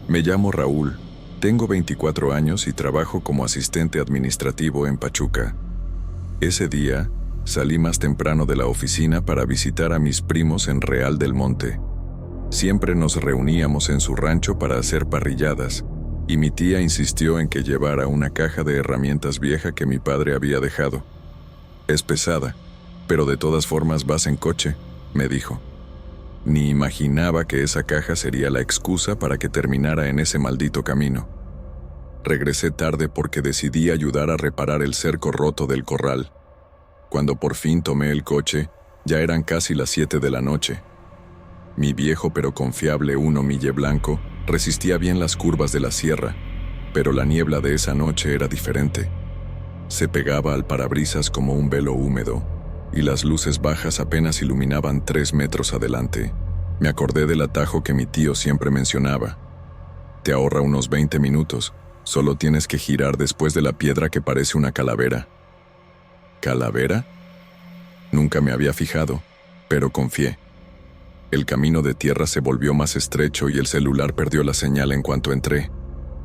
Me llamo Raúl, tengo 24 años y trabajo como asistente administrativo en Pachuca. Ese día, salí más temprano de la oficina para visitar a mis primos en Real del Monte. Siempre nos reuníamos en su rancho para hacer parrilladas, y mi tía insistió en que llevara una caja de herramientas vieja que mi padre había dejado. Es pesada, pero de todas formas vas en coche, me dijo. Ni imaginaba que esa caja sería la excusa para que terminara en ese maldito camino. Regresé tarde porque decidí ayudar a reparar el cerco roto del corral. Cuando por fin tomé el coche, ya eran casi las 7 de la noche. Mi viejo pero confiable Uno Mille Blanco resistía bien las curvas de la sierra, pero la niebla de esa noche era diferente. Se pegaba al parabrisas como un velo húmedo, y las luces bajas apenas iluminaban 3 metros adelante. Me acordé del atajo que mi tío siempre mencionaba. Te ahorra unos 20 minutos, solo tienes que girar después de la piedra que parece una calavera. ¿Calavera? Nunca me había fijado, pero confié. El camino de tierra se volvió más estrecho y el celular perdió la señal en cuanto entré.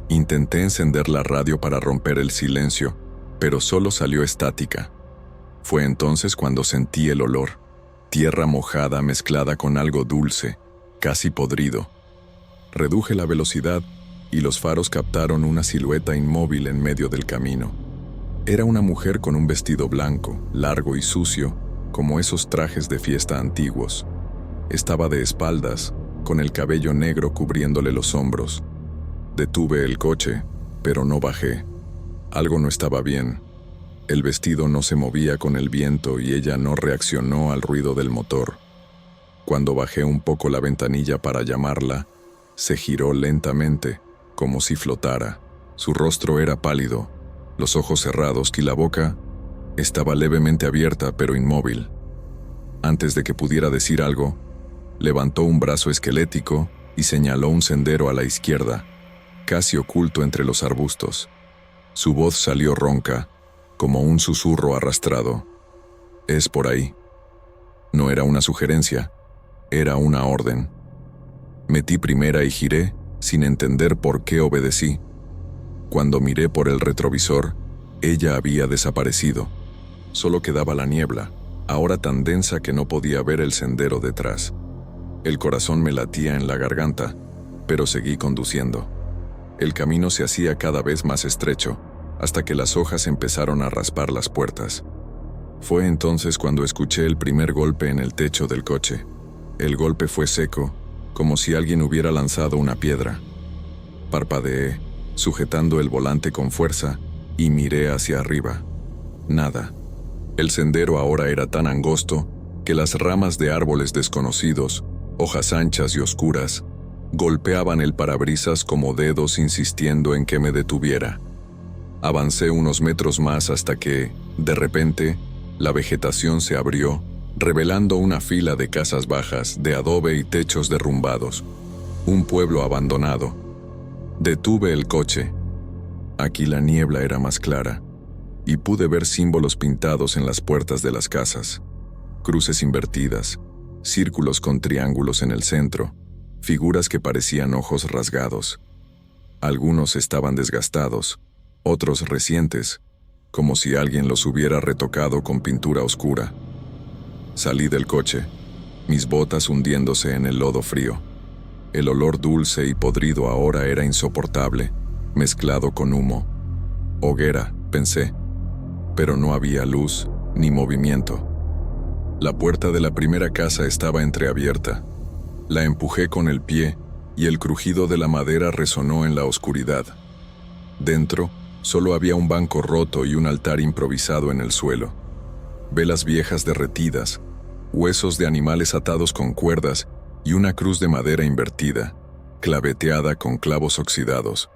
Intenté encender la radio para romper el silencio, pero solo salió estática. Fue entonces cuando sentí el olor, tierra mojada mezclada con algo dulce, casi podrido. Reduje la velocidad y los faros captaron una silueta inmóvil en medio del camino. Era una mujer con un vestido blanco, largo y sucio, como esos trajes de fiesta antiguos. Estaba de espaldas, con el cabello negro cubriéndole los hombros. Detuve el coche, pero no bajé. Algo no estaba bien. El vestido no se movía con el viento y ella no reaccionó al ruido del motor. Cuando bajé un poco la ventanilla para llamarla, se giró lentamente, como si flotara. Su rostro era pálido, los ojos cerrados y la boca estaba levemente abierta pero inmóvil. Antes de que pudiera decir algo, levantó un brazo esquelético y señaló un sendero a la izquierda, casi oculto entre los arbustos. Su voz salió ronca, como un susurro arrastrado. Es por ahí. No era una sugerencia, era una orden. Metí primera y giré, sin entender por qué obedecí. Cuando miré por el retrovisor, ella había desaparecido. Solo quedaba la niebla, ahora tan densa que no podía ver el sendero detrás. El corazón me latía en la garganta, pero seguí conduciendo. El camino se hacía cada vez más estrecho, hasta que las hojas empezaron a raspar las puertas. Fue entonces cuando escuché el primer golpe en el techo del coche. El golpe fue seco, como si alguien hubiera lanzado una piedra. Parpadeé, sujetando el volante con fuerza, y miré hacia arriba. Nada. El sendero ahora era tan angosto que las ramas de árboles desconocidos, hojas anchas y oscuras, golpeaban el parabrisas como dedos insistiendo en que me detuviera. Avancé unos metros más hasta que, de repente, la vegetación se abrió, revelando una fila de casas bajas, de adobe y techos derrumbados. Un pueblo abandonado. Detuve el coche. Aquí la niebla era más clara, y pude ver símbolos pintados en las puertas de las casas. Cruces invertidas, círculos con triángulos en el centro, figuras que parecían ojos rasgados. Algunos estaban desgastados, otros recientes, como si alguien los hubiera retocado con pintura oscura. Salí del coche, mis botas hundiéndose en el lodo frío. El olor dulce y podrido ahora era insoportable, mezclado con humo. Hoguera, pensé, pero no había luz ni movimiento. La puerta de la primera casa estaba entreabierta. La empujé con el pie y el crujido de la madera resonó en la oscuridad. Dentro, solo había un banco roto y un altar improvisado en el suelo. Velas viejas derretidas, huesos de animales atados con cuerdas y una cruz de madera invertida, claveteada con clavos oxidados.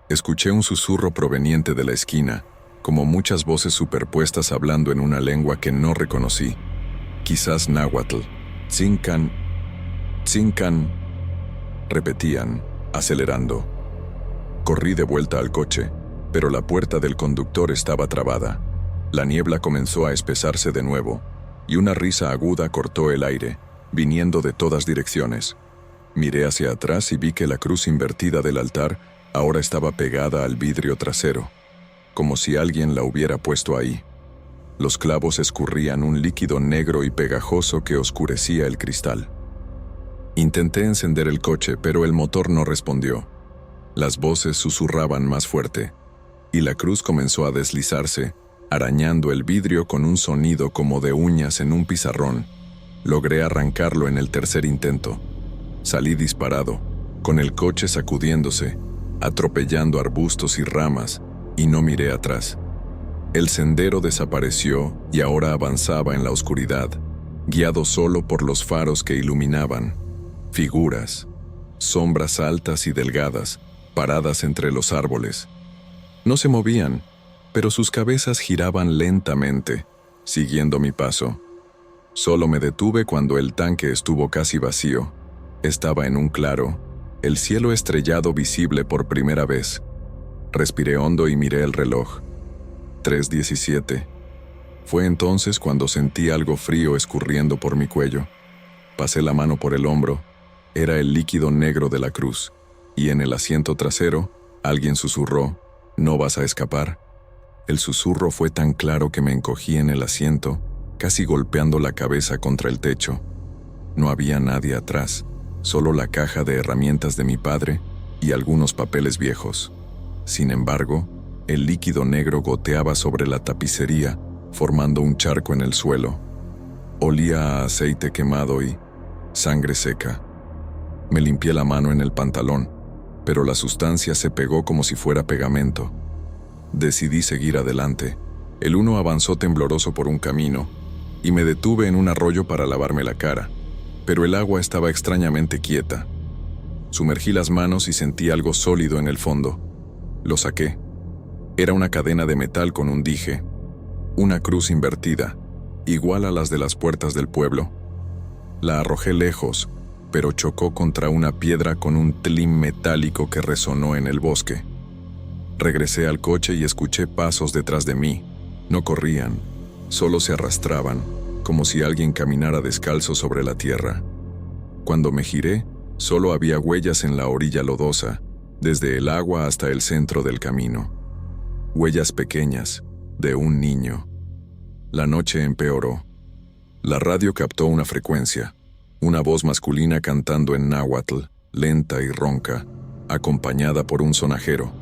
Escuché un susurro proveniente de la esquina, como muchas voces superpuestas hablando en una lengua que no reconocí. Quizás náhuatl. Tzincan, tzincan, repetían, acelerando. Corrí de vuelta al coche, pero la puerta del conductor estaba trabada. La niebla comenzó a espesarse de nuevo, y una risa aguda cortó el aire, viniendo de todas direcciones. Miré hacia atrás y vi que la cruz invertida del altar ahora estaba pegada al vidrio trasero, como si alguien la hubiera puesto ahí. Los clavos escurrían un líquido negro y pegajoso que oscurecía el cristal. Intenté encender el coche, pero el motor no respondió. Las voces susurraban más fuerte, y la cruz comenzó a deslizarse, arañando el vidrio con un sonido como de uñas en un pizarrón. Logré arrancarlo en el tercer intento. Salí disparado, con el coche sacudiéndose, atropellando arbustos y ramas, y no miré atrás. El sendero desapareció y ahora avanzaba en la oscuridad, guiado solo por los faros que iluminaban. Figuras, sombras altas y delgadas, paradas entre los árboles. No se movían, pero sus cabezas giraban lentamente, siguiendo mi paso. Solo me detuve cuando el tanque estuvo casi vacío. Estaba en un claro, el cielo estrellado visible por primera vez. Respiré hondo y miré el reloj. 3:17. Fue entonces cuando sentí algo frío escurriendo por mi cuello. Pasé la mano por el hombro. Era el líquido negro de la cruz, y en el asiento trasero, alguien susurró: «No vas a escapar». El susurro fue tan claro que me encogí en el asiento, casi golpeando la cabeza contra el techo. No había nadie atrás, solo la caja de herramientas de mi padre y algunos papeles viejos. Sin embargo, el líquido negro goteaba sobre la tapicería, formando un charco en el suelo. Olía a aceite quemado y sangre seca. Me limpié la mano en el pantalón, pero la sustancia se pegó como si fuera pegamento. Decidí seguir adelante. El uno avanzó tembloroso por un camino, y me detuve en un arroyo para lavarme la cara, pero el agua estaba extrañamente quieta. Sumergí las manos y sentí algo sólido en el fondo. Lo saqué. Era una cadena de metal con un dije, una cruz invertida, igual a las de las puertas del pueblo. La arrojé lejos, pero chocó contra una piedra con un tlim metálico que resonó en el bosque. Regresé al coche y escuché pasos detrás de mí. No corrían, solo se arrastraban, como si alguien caminara descalzo sobre la tierra. Cuando me giré, solo había huellas en la orilla lodosa, desde el agua hasta el centro del camino. Huellas pequeñas, de un niño. La noche empeoró. La radio captó una frecuencia, una voz masculina cantando en náhuatl, lenta y ronca, acompañada por un sonajero.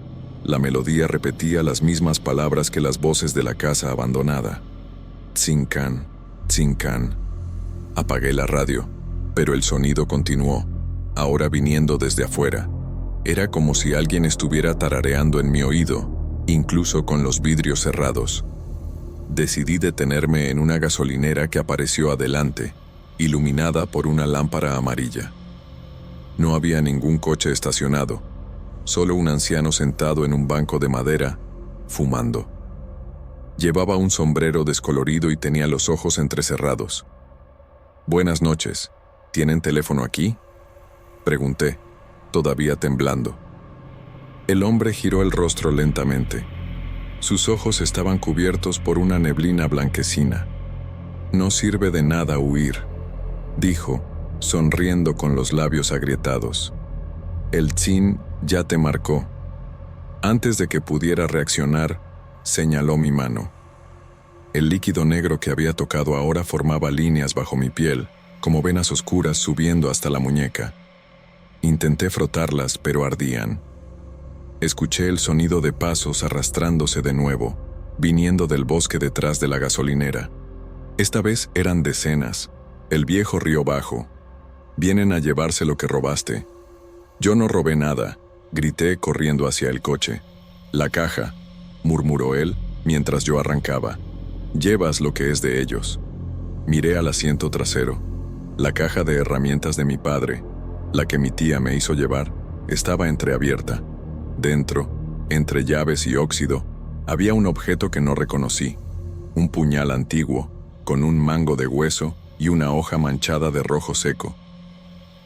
La melodía repetía las mismas palabras que las voces de la casa abandonada. Tzincan, tzincan. Apagué la radio, pero el sonido continuó, ahora viniendo desde afuera. Era como si alguien estuviera tarareando en mi oído, incluso con los vidrios cerrados. Decidí detenerme en una gasolinera que apareció adelante, iluminada por una lámpara amarilla. No había ningún coche estacionado, solo un anciano sentado en un banco de madera, fumando. Llevaba un sombrero descolorido y tenía los ojos entrecerrados. «Buenas noches. ¿Tienen teléfono aquí?», pregunté, todavía temblando. El hombre giró el rostro lentamente. Sus ojos estaban cubiertos por una neblina blanquecina. «No sirve de nada huir», dijo, sonriendo con los labios agrietados. «El tzin ya te marcó». Antes de que pudiera reaccionar, señaló mi mano. El líquido negro que había tocado ahora formaba líneas bajo mi piel, como venas oscuras subiendo hasta la muñeca. Intenté frotarlas, pero ardían. Escuché el sonido de pasos arrastrándose de nuevo, viniendo del bosque detrás de la gasolinera. Esta vez eran decenas. El viejo rió bajo. «Vienen a llevarse lo que robaste». «Yo no robé nada», grité corriendo hacia el coche. «La caja», murmuró él mientras yo arrancaba. «Llevas lo que es de ellos». Miré al asiento trasero. La caja de herramientas de mi padre, la que mi tía me hizo llevar, estaba entreabierta. Dentro, entre llaves y óxido, había un objeto que no reconocí. Un puñal antiguo, con un mango de hueso y una hoja manchada de rojo seco.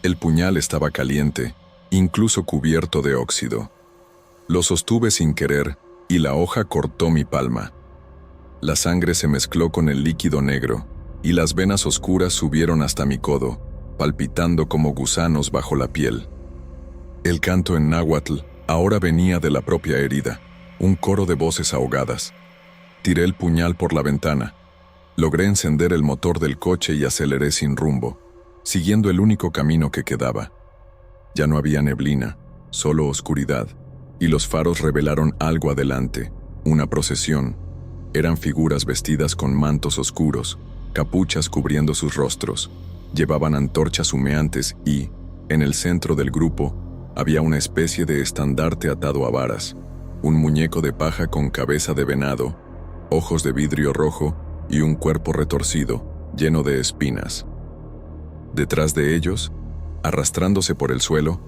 El puñal estaba caliente, incluso cubierto de óxido. Lo sostuve sin querer y la hoja cortó mi palma. La sangre se mezcló con el líquido negro y las venas oscuras subieron hasta mi codo. palpitando como gusanos bajo la piel. El canto en náhuatl ahora venía de la propia herida, un coro de voces ahogadas. Tiré el puñal por la ventana. Logré encender el motor del coche y aceleré sin rumbo, siguiendo el único camino que quedaba. Ya no había neblina, solo oscuridad, y los faros revelaron algo adelante, una procesión. Eran figuras vestidas con mantos oscuros, capuchas cubriendo sus rostros. Llevaban antorchas humeantes y, en el centro del grupo, había una especie de estandarte atado a varas, un muñeco de paja con cabeza de venado, ojos de vidrio rojo y un cuerpo retorcido, lleno de espinas. Detrás de ellos, arrastrándose por el suelo,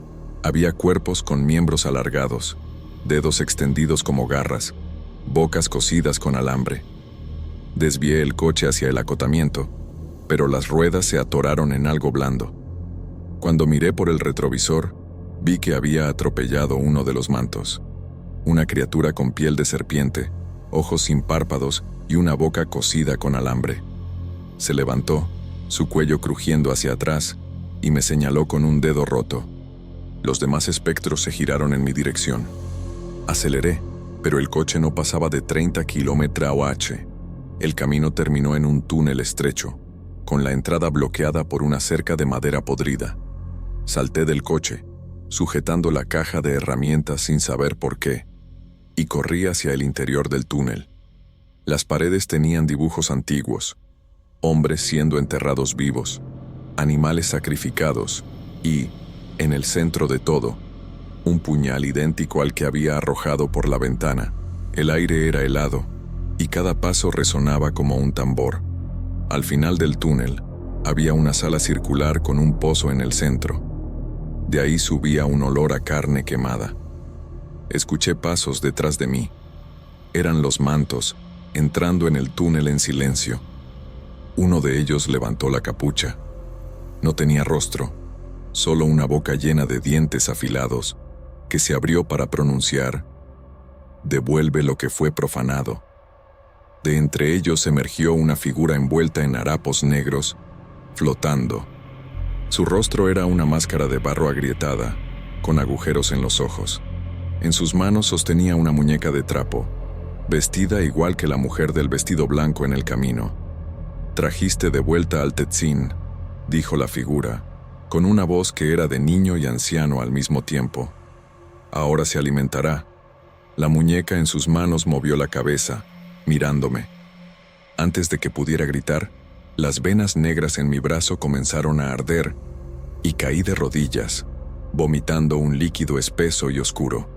había cuerpos con miembros alargados, dedos extendidos como garras, bocas cosidas con alambre. Desvié el coche hacia el acotamiento, pero las ruedas se atoraron en algo blando. Cuando miré por el retrovisor, vi que había atropellado uno de los mantos. Una criatura con piel de serpiente, ojos sin párpados y una boca cosida con alambre. Se levantó, su cuello crujiendo hacia atrás, y me señaló con un dedo roto. Los demás espectros se giraron en mi dirección. Aceleré, pero el coche no pasaba de 30 km/h. El camino terminó en un túnel estrecho, con la entrada bloqueada por una cerca de madera podrida. Salté del coche, sujetando la caja de herramientas sin saber por qué, y corrí hacia el interior del túnel. Las paredes tenían dibujos antiguos, hombres siendo enterrados vivos, animales sacrificados y, en el centro de todo, un puñal idéntico al que había arrojado por la ventana. El aire era helado, y cada paso resonaba como un tambor. Al final del túnel, había una sala circular con un pozo en el centro. De ahí subía un olor a carne quemada. Escuché pasos detrás de mí. Eran los mantos, entrando en el túnel en silencio. Uno de ellos levantó la capucha. No tenía rostro, solo una boca llena de dientes afilados, que se abrió para pronunciar: «Devuelve lo que fue profanado». De entre ellos emergió una figura envuelta en harapos negros, flotando. Su rostro era una máscara de barro agrietada, con agujeros en los ojos. En sus manos sostenía una muñeca de trapo, vestida igual que la mujer del vestido blanco en el camino. «Trajiste de vuelta al Tetzin», dijo la figura, con una voz que era de niño y anciano al mismo tiempo. «Ahora se alimentará». La muñeca en sus manos movió la cabeza, mirándome. Antes de que pudiera gritar, las venas negras en mi brazo comenzaron a arder y caí de rodillas, vomitando un líquido espeso y oscuro.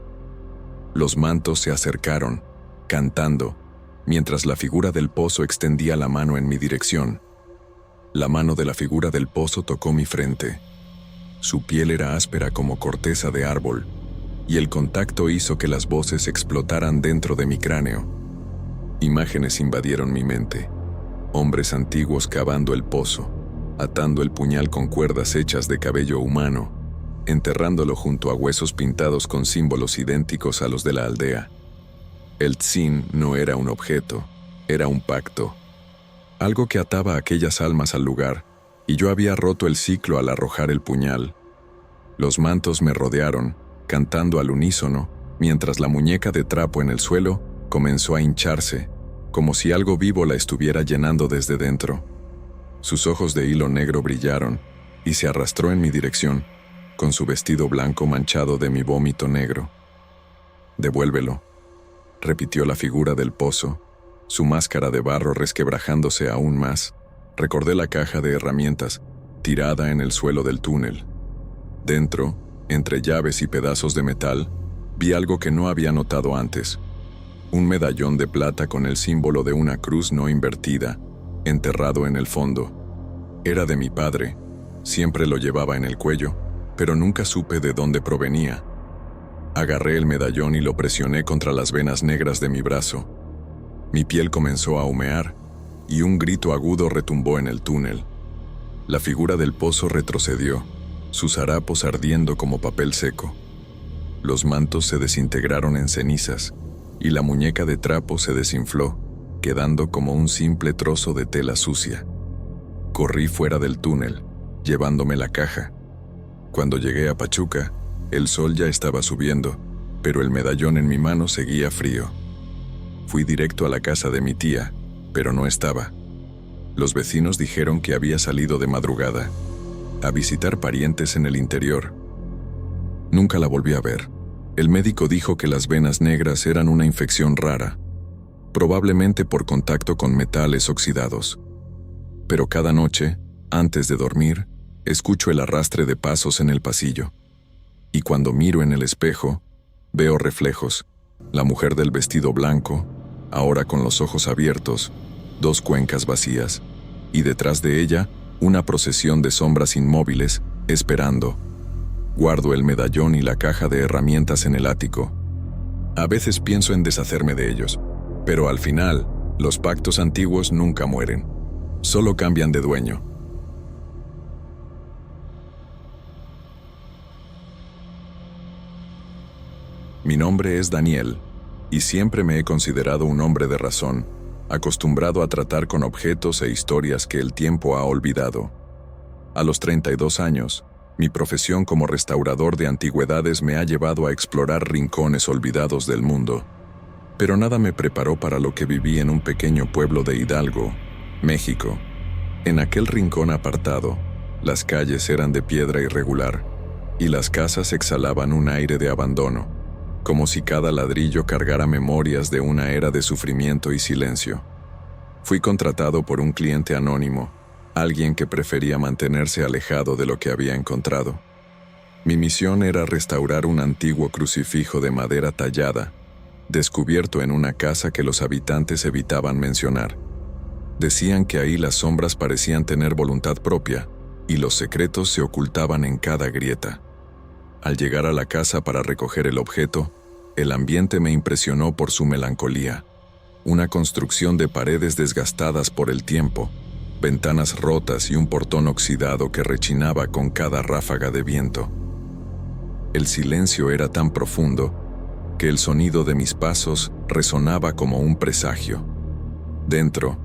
Los mantos se acercaron, cantando, mientras la figura del pozo extendía la mano en mi dirección. La mano de la figura del pozo tocó mi frente. Su piel era áspera como corteza de árbol, y el contacto hizo que las voces explotaran dentro de mi cráneo. Imágenes invadieron mi mente. Hombres antiguos cavando el pozo, atando el puñal con cuerdas hechas de cabello humano, enterrándolo junto a huesos pintados con símbolos idénticos a los de la aldea. El tzin no era un objeto, era un pacto. Algo que ataba a aquellas almas al lugar, y yo había roto el ciclo al arrojar el puñal. Los mantos me rodearon, cantando al unísono, mientras la muñeca de trapo en el suelo comenzó a hincharse, como si algo vivo la estuviera llenando desde dentro. Sus ojos de hilo negro brillaron, y se arrastró en mi dirección, con su vestido blanco manchado de mi vómito negro. «Devuélvelo», repitió la figura del pozo, su máscara de barro resquebrajándose aún más. Recordé la caja de herramientas, tirada en el suelo del túnel. Dentro, entre llaves y pedazos de metal, vi algo que no había notado antes. Un medallón de plata con el símbolo de una cruz no invertida, enterrado en el fondo. Era de mi padre, siempre lo llevaba en el cuello, pero nunca supe de dónde provenía. Agarré el medallón y lo presioné contra las venas negras de mi brazo. Mi piel comenzó a humear, y un grito agudo retumbó en el túnel. La figura del pozo retrocedió, sus harapos ardiendo como papel seco. Los mantos se desintegraron en cenizas, y la muñeca de trapo se desinfló, quedando como un simple trozo de tela sucia. Corrí fuera del túnel, llevándome la caja. Cuando llegué a Pachuca, el sol ya estaba subiendo, pero el medallón en mi mano seguía frío. Fui directo a la casa de mi tía, pero no estaba. Los vecinos dijeron que había salido de madrugada, a visitar parientes en el interior. Nunca la volví a ver. El médico dijo que las venas negras eran una infección rara, probablemente por contacto con metales oxidados. Pero cada noche, antes de dormir, escucho el arrastre de pasos en el pasillo. Y cuando miro en el espejo, veo reflejos, la mujer del vestido blanco, ahora con los ojos abiertos, 2 cuencas vacías, y detrás de ella, una procesión de sombras inmóviles, esperando. Guardo el medallón y la caja de herramientas en el ático. A veces pienso en deshacerme de ellos, pero al final, los pactos antiguos nunca mueren, solo cambian de dueño. Mi nombre es Daniel, y siempre me he considerado un hombre de razón, acostumbrado a tratar con objetos e historias que el tiempo ha olvidado. A los 32 años, mi profesión como restaurador de antigüedades me ha llevado a explorar rincones olvidados del mundo. Pero nada me preparó para lo que viví en un pequeño pueblo de Hidalgo, México. En aquel rincón apartado, las calles eran de piedra irregular, y las casas exhalaban un aire de abandono, como si cada ladrillo cargara memorias de una era de sufrimiento y silencio. Fui contratado por un cliente anónimo, alguien que prefería mantenerse alejado de lo que había encontrado. Mi misión era restaurar un antiguo crucifijo de madera tallada, descubierto en una casa que los habitantes evitaban mencionar. Decían que ahí las sombras parecían tener voluntad propia, y los secretos se ocultaban en cada grieta. Al llegar a la casa para recoger el objeto, el ambiente me impresionó por su melancolía. Una construcción de paredes desgastadas por el tiempo, ventanas rotas y un portón oxidado que rechinaba con cada ráfaga de viento. El silencio era tan profundo que el sonido de mis pasos resonaba como un presagio. Dentro,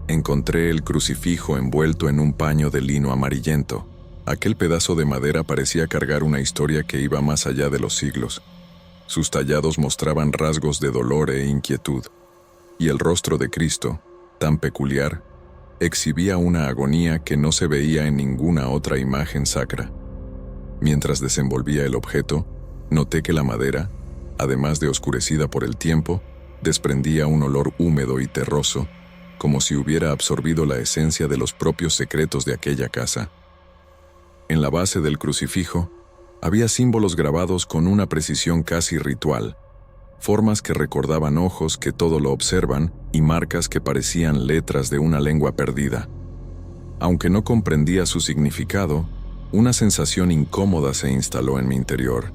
encontré el crucifijo envuelto en un paño de lino amarillento. Aquel pedazo de madera parecía cargar una historia que iba más allá de los siglos. Sus tallados mostraban rasgos de dolor e inquietud, y el rostro de Cristo, tan peculiar, exhibía una agonía que no se veía en ninguna otra imagen sacra. Mientras desenvolvía el objeto, noté que la madera, además de oscurecida por el tiempo, desprendía un olor húmedo y terroso, como si hubiera absorbido la esencia de los propios secretos de aquella casa. En la base del crucifijo había símbolos grabados con una precisión casi ritual, formas que recordaban ojos que todo lo observan y marcas que parecían letras de una lengua perdida. Aunque no comprendía su significado, una sensación incómoda se instaló en mi interior,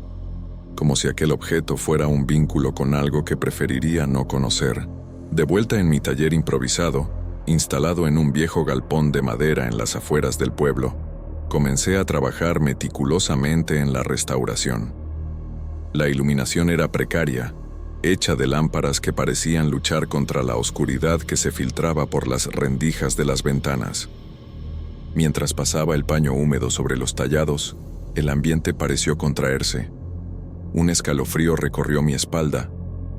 como si aquel objeto fuera un vínculo con algo que preferiría no conocer. De vuelta en mi taller improvisado, instalado en un viejo galpón de madera en las afueras del pueblo, comencé a trabajar meticulosamente en la restauración. La iluminación era precaria, hecha de lámparas que parecían luchar contra la oscuridad que se filtraba por las rendijas de las ventanas. Mientras pasaba el paño húmedo sobre los tallados, el ambiente pareció contraerse. Un escalofrío recorrió mi espalda,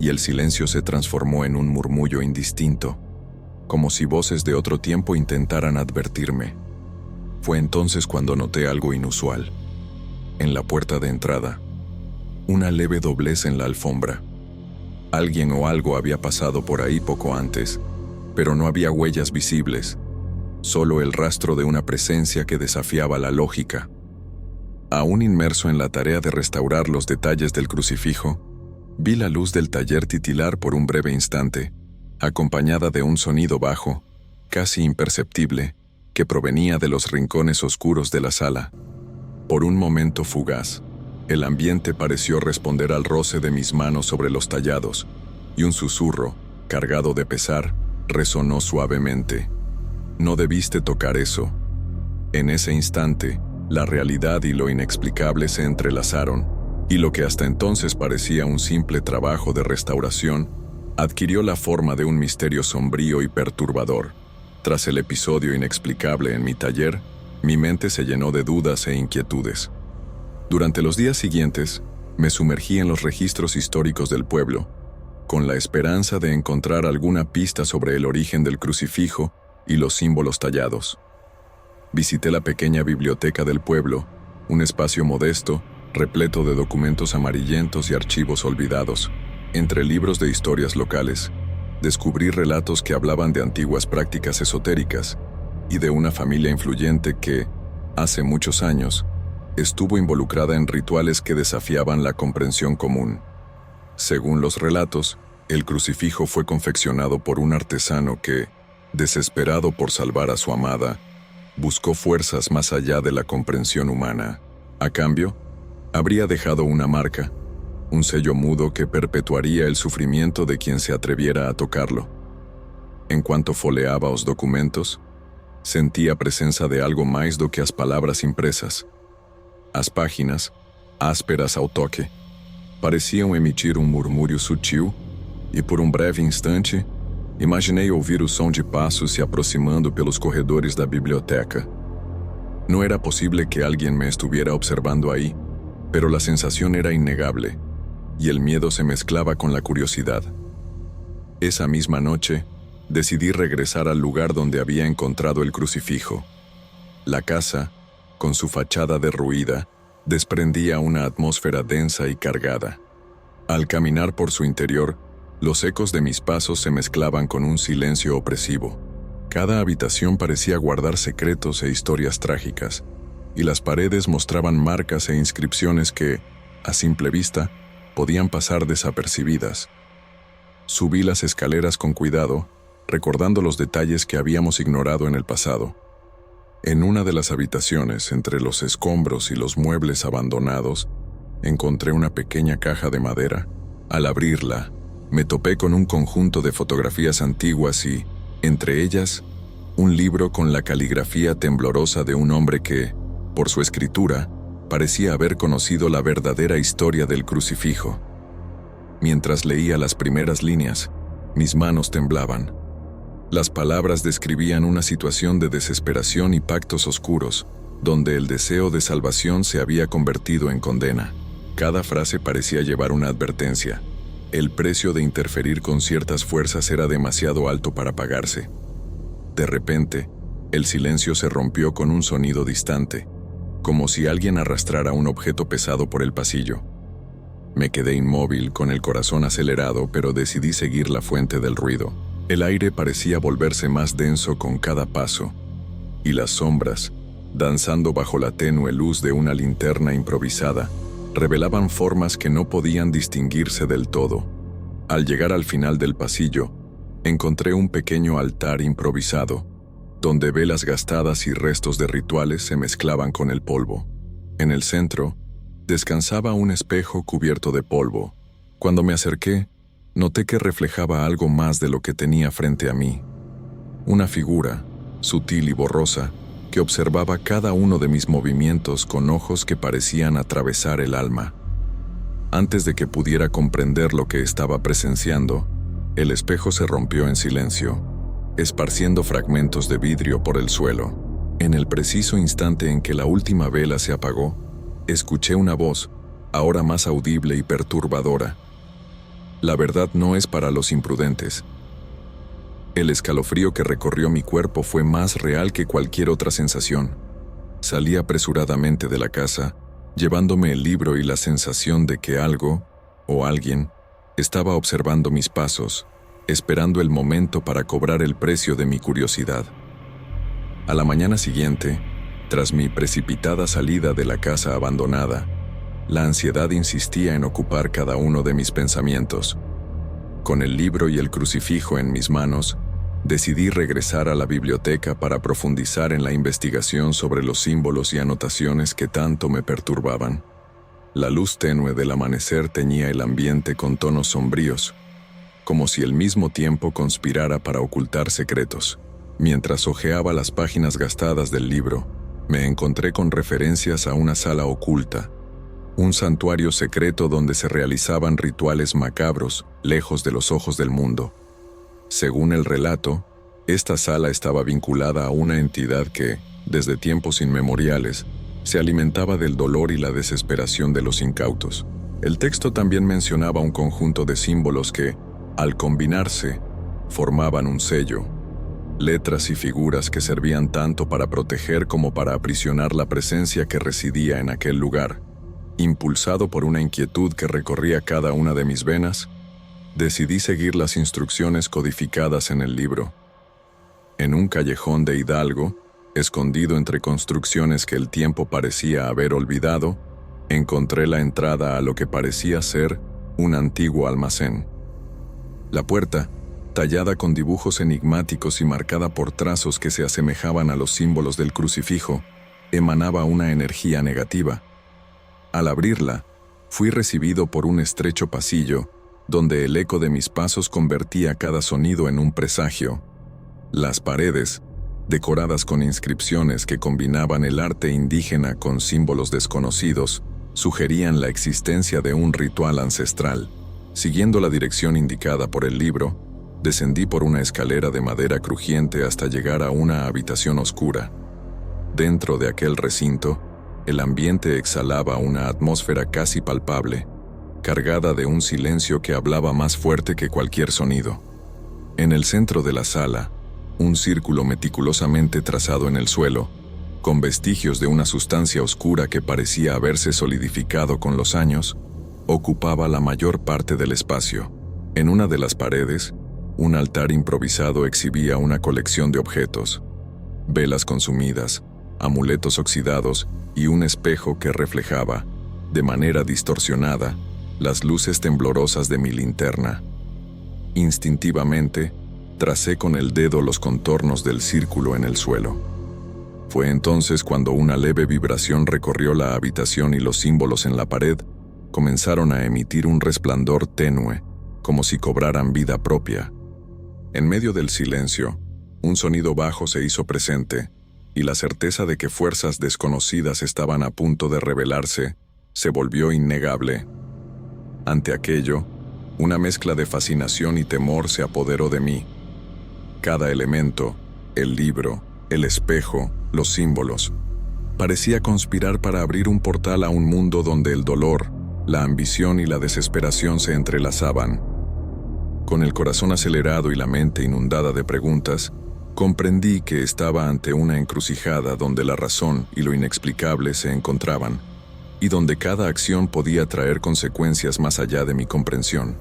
y el silencio se transformó en un murmullo indistinto, como si voces de otro tiempo intentaran advertirme. Fue entonces cuando noté algo inusual. En la puerta de entrada, una leve doblez en la alfombra. Alguien o algo había pasado por ahí poco antes, pero no había huellas visibles, solo el rastro de una presencia que desafiaba la lógica. Aún inmerso en la tarea de restaurar los detalles del crucifijo, vi la luz del taller titilar por un breve instante, acompañada de un sonido bajo, casi imperceptible, que provenía de los rincones oscuros de la sala. Por un momento fugaz, el ambiente pareció responder al roce de mis manos sobre los tallados, y un susurro, cargado de pesar, resonó suavemente. No debiste tocar eso. En ese instante, la realidad y lo inexplicable se entrelazaron, y lo que hasta entonces parecía un simple trabajo de restauración, adquirió la forma de un misterio sombrío y perturbador. Tras el episodio inexplicable en mi taller, Mi mente se llenó de dudas e inquietudes. Durante los días siguientes, me sumergí en los registros históricos del pueblo, con la esperanza de encontrar alguna pista sobre el origen del crucifijo y los símbolos tallados. Visité la pequeña biblioteca del pueblo, un espacio modesto, repleto de documentos amarillentos y archivos olvidados. Entre libros de historias locales, descubrí relatos que hablaban de antiguas prácticas esotéricas y de una familia influyente que, hace muchos años, estuvo involucrada en rituales que desafiaban la comprensión común. Según los relatos, el crucifijo fue confeccionado por un artesano que, desesperado por salvar a su amada, buscó fuerzas más allá de la comprensión humana. A cambio, habría dejado una marca, un sello mudo que perpetuaría el sufrimiento de quien se atreviera a tocarlo. En cuanto foleaba os documentos, sentía presença de algo mais do que as palavras impresas. As páginas, ásperas ao toque, pareciam emitir um murmúrio sutil, e por um breve instante, imaginei ouvir o som de passos se aproximando pelos corredores da biblioteca. No era posible que alguien me estuviera observando ahí, pero la sensación era innegable, y el miedo se mezclaba con la curiosidad. Esa misma noche, decidí regresar al lugar donde había encontrado el crucifijo. La casa, con su fachada derruida, desprendía una atmósfera densa y cargada. Al caminar por su interior, los ecos de mis pasos se mezclaban con un silencio opresivo. Cada habitación parecía guardar secretos e historias trágicas, y las paredes mostraban marcas e inscripciones que, a simple vista, podían pasar desapercibidas. Subí las escaleras con cuidado, recordando los detalles que habíamos ignorado en el pasado. En una de las habitaciones, entre los escombros y los muebles abandonados, encontré una pequeña caja de madera. Al abrirla, me topé con un conjunto de fotografías antiguas y, entre ellas, un libro con la caligrafía temblorosa de un hombre que, por su escritura, parecía haber conocido la verdadera historia del crucifijo. Mientras leía las primeras líneas, mis manos temblaban. Las palabras describían una situación de desesperación y pactos oscuros, donde el deseo de salvación se había convertido en condena. Cada frase parecía llevar una advertencia. El precio de interferir con ciertas fuerzas era demasiado alto para pagarse. De repente, el silencio se rompió con un sonido distante, como si alguien arrastrara un objeto pesado por el pasillo. Me quedé inmóvil, con el corazón acelerado, pero decidí seguir la fuente del ruido. El aire parecía volverse más denso con cada paso, y las sombras, danzando bajo la tenue luz de una linterna improvisada, revelaban formas que no podían distinguirse del todo. Al llegar al final del pasillo, encontré un pequeño altar improvisado, donde velas gastadas y restos de rituales se mezclaban con el polvo. En el centro, descansaba un espejo cubierto de polvo. Cuando me acerqué, noté que reflejaba algo más de lo que tenía frente a mí. Una figura, sutil y borrosa, que observaba cada uno de mis movimientos con ojos que parecían atravesar el alma. Antes de que pudiera comprender lo que estaba presenciando, el espejo se rompió en silencio, esparciendo fragmentos de vidrio por el suelo. En el preciso instante en que la última vela se apagó, escuché una voz, ahora más audible y perturbadora. La verdad no es para los imprudentes. El escalofrío que recorrió mi cuerpo fue más real que cualquier otra sensación. Salí apresuradamente de la casa, llevándome el libro y la sensación de que algo, o alguien, estaba observando mis pasos, esperando el momento para cobrar el precio de mi curiosidad. A la mañana siguiente, tras mi precipitada salida de la casa abandonada, la ansiedad insistía en ocupar cada uno de mis pensamientos. Con el libro y el crucifijo en mis manos, decidí regresar a la biblioteca para profundizar en la investigación sobre los símbolos y anotaciones que tanto me perturbaban. La luz tenue del amanecer teñía el ambiente con tonos sombríos, como si el mismo tiempo conspirara para ocultar secretos. Mientras hojeaba las páginas gastadas del libro, me encontré con referencias a una sala oculta, un santuario secreto donde se realizaban rituales macabros, lejos de los ojos del mundo. Según el relato, Esta sala estaba vinculada a una entidad que, desde tiempos inmemoriales, se alimentaba del dolor y la desesperación de los incautos. El texto también mencionaba un conjunto de símbolos que, al combinarse, formaban un sello, letras y figuras que servían tanto para proteger como para aprisionar la presencia que residía en aquel lugar. Impulsado por una inquietud que recorría cada una de mis venas, decidí seguir las instrucciones codificadas en el libro. En un callejón de Hidalgo, escondido entre construcciones que el tiempo parecía haber olvidado, encontré la entrada a lo que parecía ser un antiguo almacén. La puerta, tallada con dibujos enigmáticos y marcada por trazos que se asemejaban a los símbolos del crucifijo, emanaba una energía negativa. Al abrirla, fui recibido por un estrecho pasillo, donde el eco de mis pasos convertía cada sonido en un presagio. Las paredes, decoradas con inscripciones que combinaban el arte indígena con símbolos desconocidos, sugerían la existencia de un ritual ancestral. Siguiendo la dirección indicada por el libro, descendí por una escalera de madera crujiente hasta llegar a una habitación oscura. Dentro de aquel recinto, el ambiente exhalaba una atmósfera casi palpable, cargada de un silencio que hablaba más fuerte que cualquier sonido. En el centro de la sala, un círculo meticulosamente trazado en el suelo, con vestigios de una sustancia oscura que parecía haberse solidificado con los años, ocupaba la mayor parte del espacio. En una de las paredes, un altar improvisado exhibía una colección de objetos, velas consumidas, amuletos oxidados y un espejo que reflejaba, de manera distorsionada, las luces temblorosas de mi linterna. Instintivamente, tracé con el dedo los contornos del círculo en el suelo. Fue entonces cuando una leve vibración recorrió la habitación y los símbolos en la pared comenzaron a emitir un resplandor tenue, como si cobraran vida propia. En medio del silencio, un sonido bajo se hizo presente, y la certeza de que fuerzas desconocidas estaban a punto de revelarse se volvió innegable. Ante aquello, una mezcla de fascinación y temor se apoderó de mí. Cada elemento, el libro, el espejo, los símbolos, parecía conspirar para abrir un portal a un mundo donde el dolor, la ambición y la desesperación se entrelazaban. Con el corazón acelerado y la mente inundada de preguntas, comprendí que estaba ante una encrucijada donde la razón y lo inexplicable se encontraban, y donde cada acción podía traer consecuencias más allá de mi comprensión.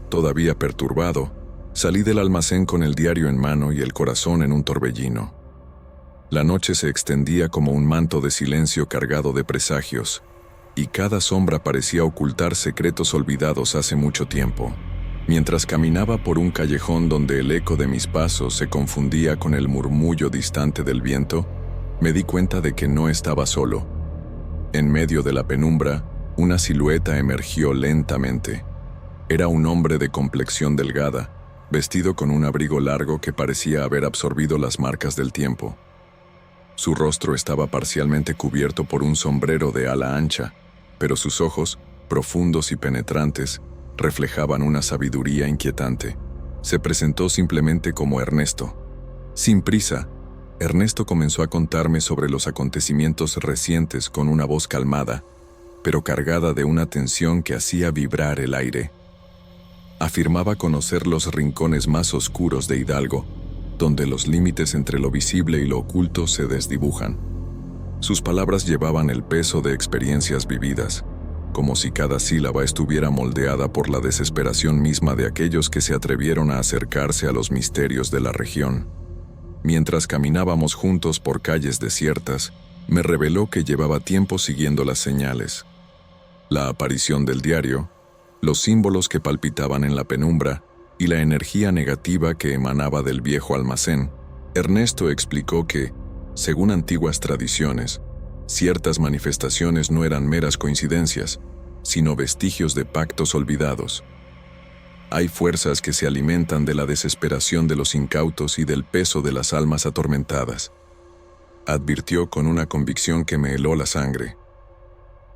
Todavía perturbado, salí del almacén con el diario en mano y el corazón en un torbellino. La noche se extendía como un manto de silencio cargado de presagios, y cada sombra parecía ocultar secretos olvidados hace mucho tiempo. Mientras caminaba por un callejón donde el eco de mis pasos se confundía con el murmullo distante del viento, me di cuenta de que no estaba solo. En medio de la penumbra, una silueta emergió lentamente. Era un hombre de complexión delgada, vestido con un abrigo largo que parecía haber absorbido las marcas del tiempo. Su rostro estaba parcialmente cubierto por un sombrero de ala ancha, pero sus ojos, profundos y penetrantes, reflejaban una sabiduría inquietante. Se presentó simplemente como Ernesto. Sin prisa, Ernesto comenzó a contarme sobre los acontecimientos recientes con una voz calmada, pero cargada de una tensión que hacía vibrar el aire. Afirmaba conocer los rincones más oscuros de Hidalgo, donde los límites entre lo visible y lo oculto se desdibujan. Sus palabras llevaban el peso de experiencias vividas, como si cada sílaba estuviera moldeada por la desesperación misma de aquellos que se atrevieron a acercarse a los misterios de la región. Mientras caminábamos juntos por calles desiertas, me reveló que llevaba tiempo siguiendo las señales. La aparición del diario, los símbolos que palpitaban en la penumbra y la energía negativa que emanaba del viejo almacén. Ernesto explicó que, según antiguas tradiciones, ciertas manifestaciones no eran meras coincidencias, sino vestigios de pactos olvidados. Hay fuerzas que se alimentan de la desesperación de los incautos y del peso de las almas atormentadas, advirtió con una convicción que me heló la sangre.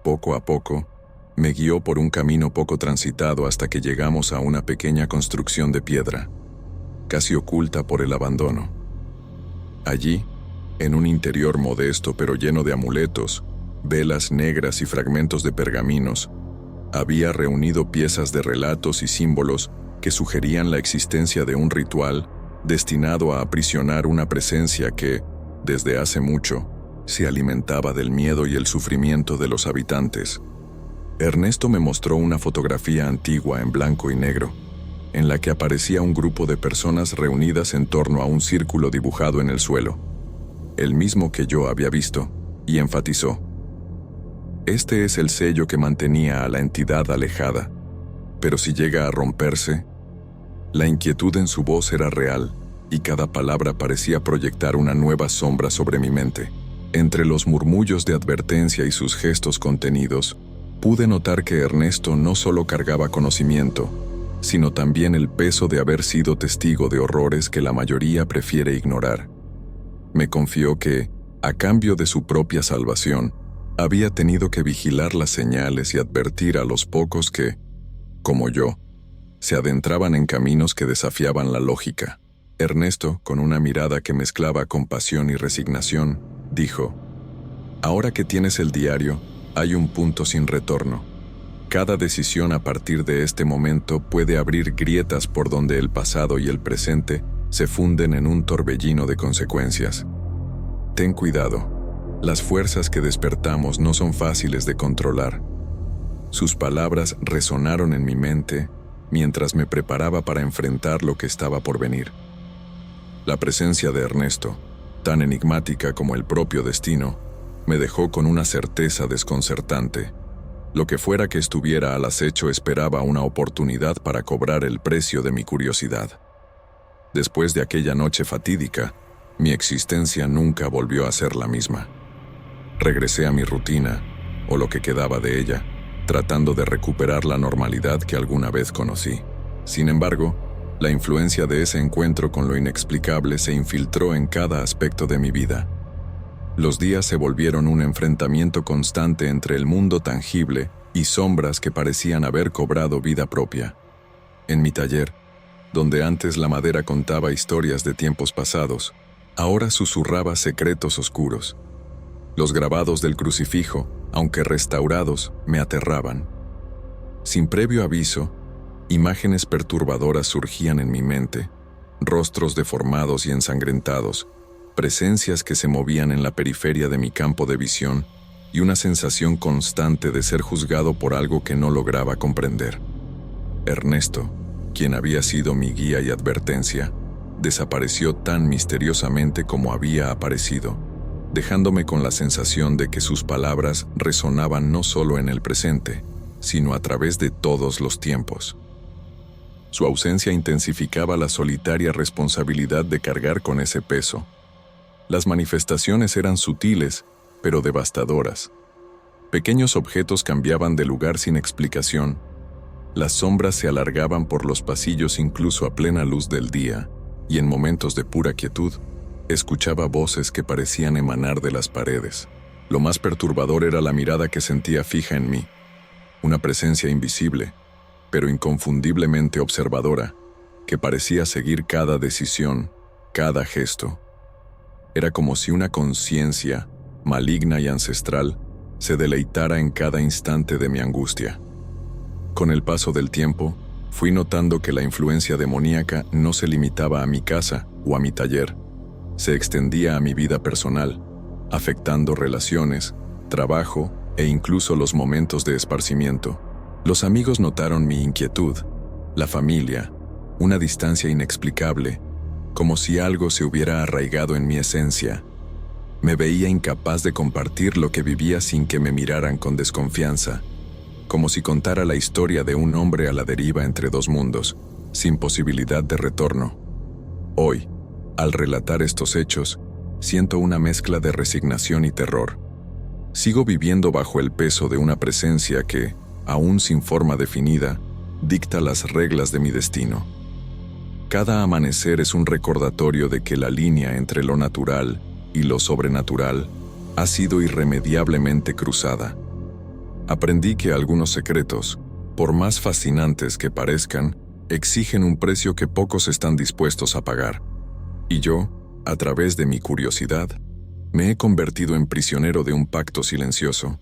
Poco a poco, me guió por un camino poco transitado hasta que llegamos a una pequeña construcción de piedra. casi oculta por el abandono. Allí, en un interior modesto pero lleno de amuletos, velas negras y fragmentos de pergaminos, había reunido piezas de relatos y símbolos que sugerían la existencia de un ritual destinado a aprisionar una presencia que, desde hace mucho, se alimentaba del miedo y el sufrimiento de los habitantes. Ernesto me mostró una fotografía antigua en blanco y negro, en la que aparecía un grupo de personas reunidas en torno a un círculo dibujado en el suelo, el mismo que yo había visto, y enfatizó: este es el sello que mantenía a la entidad alejada, pero si llega a romperse. La inquietud en su voz era real, y cada palabra parecía proyectar una nueva sombra sobre mi mente. Entre los murmullos de advertencia y sus gestos contenidos, pude notar que Ernesto no solo cargaba conocimiento, sino también el peso de haber sido testigo de horrores que la mayoría prefiere ignorar. Me confió que, a cambio de su propia salvación, había tenido que vigilar las señales y advertir a los pocos que, como yo, se adentraban en caminos que desafiaban la lógica. Ernesto, con una mirada que mezclaba compasión y resignación, dijo: ahora que tienes el diario, hay un punto sin retorno. Cada decisión a partir de este momento puede abrir grietas por donde el pasado y el presente se funden en un torbellino de consecuencias. Ten cuidado. Las fuerzas que despertamos no son fáciles de controlar. Sus palabras resonaron en mi mente mientras me preparaba para enfrentar lo que estaba por venir. La presencia de Ernesto, tan enigmática como el propio destino, me dejó con una certeza desconcertante. Lo que fuera que estuviera al acecho esperaba una oportunidad para cobrar el precio de mi curiosidad. Después de aquella noche fatídica, mi existencia nunca volvió a ser la misma. Regresé a mi rutina, o lo que quedaba de ella, tratando de recuperar la normalidad que alguna vez conocí. Sin embargo, la influencia de ese encuentro con lo inexplicable se infiltró en cada aspecto de mi vida. Los días se volvieron un enfrentamiento constante entre el mundo tangible y sombras que parecían haber cobrado vida propia. En mi taller, donde antes la madera contaba historias de tiempos pasados, ahora susurraba secretos oscuros. Los grabados del crucifijo, aunque restaurados, me aterraban. Sin previo aviso, imágenes perturbadoras surgían en mi mente, rostros deformados y ensangrentados, presencias que se movían en la periferia de mi campo de visión y una sensación constante de ser juzgado por algo que no lograba comprender. Ernesto, quien había sido mi guía y advertencia, desapareció tan misteriosamente como había aparecido, dejándome con la sensación de que sus palabras resonaban no solo en el presente, sino a través de todos los tiempos. Su ausencia intensificaba la solitaria responsabilidad de cargar con ese peso. Las manifestaciones eran sutiles, pero devastadoras. Pequeños objetos cambiaban de lugar sin explicación. Las sombras se alargaban por los pasillos incluso a plena luz del día, y en momentos de pura quietud, escuchaba voces que parecían emanar de las paredes. Lo más perturbador era la mirada que sentía fija en mí, una presencia invisible, pero inconfundiblemente observadora, que parecía seguir cada decisión, cada gesto. Era como si una conciencia, maligna y ancestral, se deleitara en cada instante de mi angustia. Con el paso del tiempo, fui notando que la influencia demoníaca no se limitaba a mi casa o a mi taller. Se extendía a mi vida personal, afectando relaciones, trabajo e incluso los momentos de esparcimiento. Los amigos notaron mi inquietud, la familia, una distancia inexplicable, como si algo se hubiera arraigado en mi esencia. Me veía incapaz de compartir lo que vivía sin que me miraran con desconfianza, como si contara la historia de un hombre a la deriva entre dos mundos, sin posibilidad de retorno. Hoy, al relatar estos hechos, siento una mezcla de resignación y terror. Sigo viviendo bajo el peso de una presencia que, aún sin forma definida, dicta las reglas de mi destino. Cada amanecer es un recordatorio de que la línea entre lo natural y lo sobrenatural ha sido irremediablemente cruzada. Aprendí que algunos secretos, por más fascinantes que parezcan, exigen un precio que pocos están dispuestos a pagar. Y yo, a través de mi curiosidad, me he convertido en prisionero de un pacto silencioso,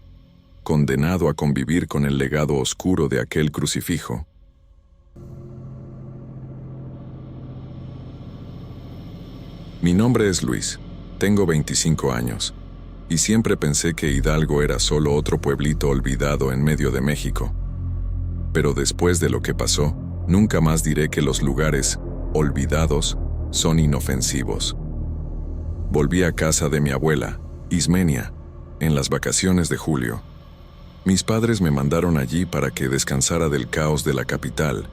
condenado a convivir con el legado oscuro de aquel crucifijo. Mi nombre es Luis, tengo 25 años, y siempre pensé que Hidalgo era solo otro pueblito olvidado en medio de México. Pero después de lo que pasó, nunca más diré que los lugares olvidados son inofensivos. Volví a casa de mi abuela, Ismenia, en las vacaciones de julio. Mis padres me mandaron allí para que descansara del caos de la capital,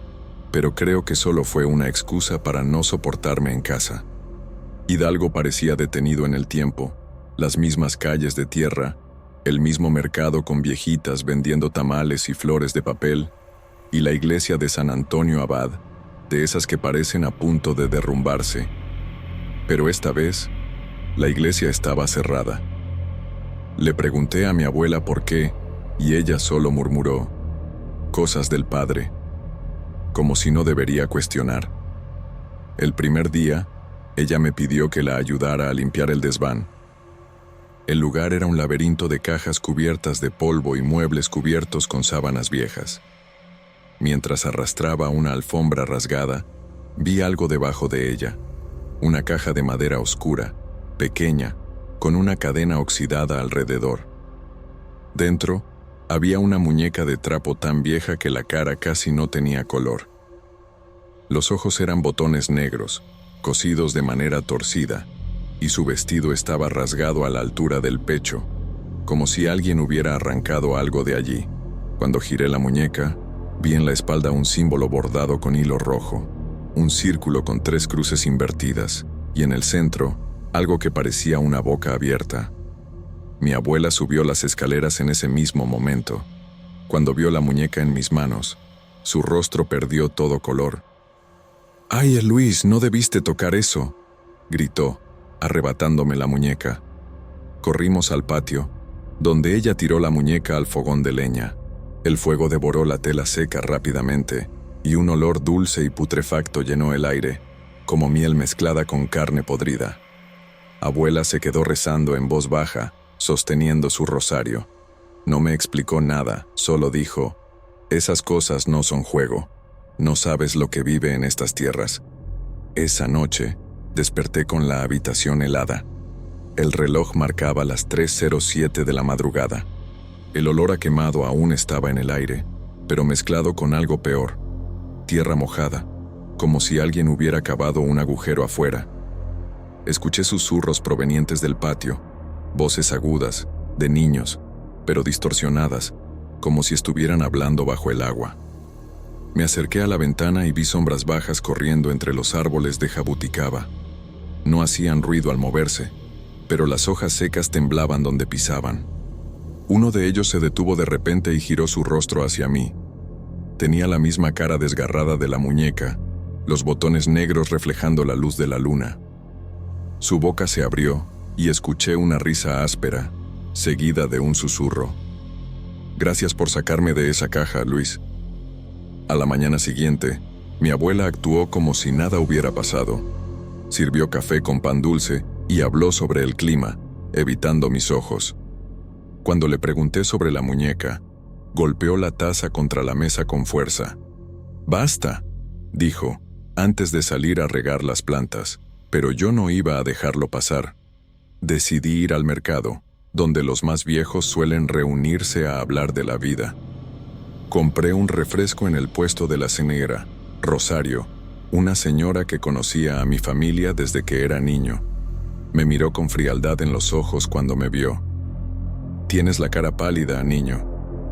pero creo que solo fue una excusa para no soportarme en casa. Hidalgo parecía detenido en el tiempo, las mismas calles de tierra, el mismo mercado con viejitas vendiendo tamales y flores de papel, y la iglesia de San Antonio Abad, de esas que parecen a punto de derrumbarse. Pero esta vez, la iglesia estaba cerrada. Le pregunté a mi abuela por qué, y ella solo murmuró, cosas del padre, como si no debería cuestionar. El primer día, ella me pidió que la ayudara a limpiar el desván. El lugar era un laberinto de cajas cubiertas de polvo y muebles cubiertos con sábanas viejas. Mientras arrastraba una alfombra rasgada, vi algo debajo de ella, una caja de madera oscura, pequeña, con una cadena oxidada alrededor. Dentro, había una muñeca de trapo tan vieja que la cara casi no tenía color. Los ojos eran botones negros, cosidos de manera torcida, y su vestido estaba rasgado a la altura del pecho, como si alguien hubiera arrancado algo de allí. Cuando giré la muñeca, vi en la espalda un símbolo bordado con hilo rojo, un círculo con 3 cruces invertidas, y en el centro, algo que parecía una boca abierta. Mi abuela subió las escaleras en ese mismo momento. Cuando vio la muñeca en mis manos, su rostro perdió todo color. «¡Ay, Luis, no debiste tocar eso!», gritó, arrebatándome la muñeca. Corrimos al patio, donde ella tiró la muñeca al fogón de leña. El fuego devoró la tela seca rápidamente, y un olor dulce y putrefacto llenó el aire, como miel mezclada con carne podrida. Abuela se quedó rezando en voz baja, sosteniendo su rosario. No me explicó nada, solo dijo, «Esas cosas no son juego. No sabes lo que vive en estas tierras». Esa noche, desperté con la habitación helada. El reloj marcaba las 3:07 de la madrugada. El olor a quemado aún estaba en el aire, pero mezclado con algo peor, tierra mojada, como si alguien hubiera cavado un agujero afuera. Escuché susurros provenientes del patio, voces agudas, de niños, pero distorsionadas, como si estuvieran hablando bajo el agua. Me acerqué a la ventana y vi sombras bajas corriendo entre los árboles de jabuticaba. No hacían ruido al moverse, pero las hojas secas temblaban donde pisaban. Uno de ellos se detuvo de repente y giró su rostro hacia mí. Tenía la misma cara desgarrada de la muñeca, los botones negros reflejando la luz de la luna. Su boca se abrió y escuché una risa áspera, seguida de un susurro. «Gracias por sacarme de esa caja, Luis». A la mañana siguiente, mi abuela actuó como si nada hubiera pasado. Sirvió café con pan dulce y habló sobre el clima, evitando mis ojos. Cuando le pregunté sobre la muñeca, golpeó la taza contra la mesa con fuerza. «Basta», dijo, antes de salir a regar las plantas, pero yo no iba a dejarlo pasar. Decidí ir al mercado, donde los más viejos suelen reunirse a hablar de la vida. Compré un refresco en el puesto de la señora Rosario, una señora que conocía a mi familia desde que era niño. Me miró con frialdad en los ojos cuando me vio. «Tienes la cara pálida, niño.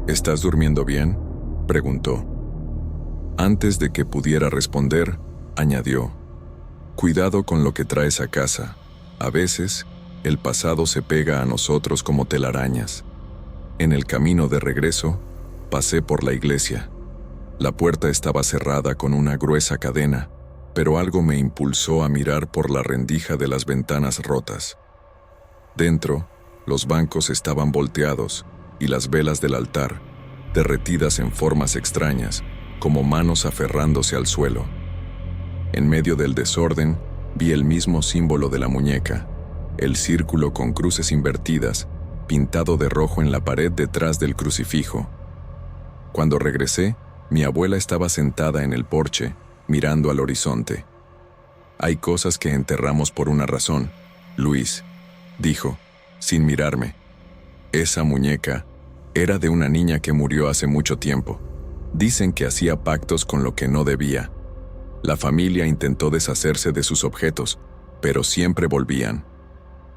¿Estás durmiendo bien?», preguntó. Antes de que pudiera responder, añadió, «Cuidado con lo que traes a casa. A veces, el pasado se pega a nosotros como telarañas». En el camino de regreso, pasé por la iglesia. La puerta estaba cerrada con una gruesa cadena, pero algo me impulsó a mirar por la rendija de las ventanas rotas. Dentro, los bancos estaban volteados y las velas del altar, derretidas en formas extrañas, como manos aferrándose al suelo. En medio del desorden, vi el mismo símbolo de la muñeca, el círculo con cruces invertidas, pintado de rojo en la pared detrás del crucifijo. Cuando regresé, mi abuela estaba sentada en el porche, mirando al horizonte. «Hay cosas que enterramos por una razón, Luis», dijo, sin mirarme. «Esa muñeca era de una niña que murió hace mucho tiempo. Dicen que hacía pactos con lo que no debía. La familia intentó deshacerse de sus objetos, pero siempre volvían.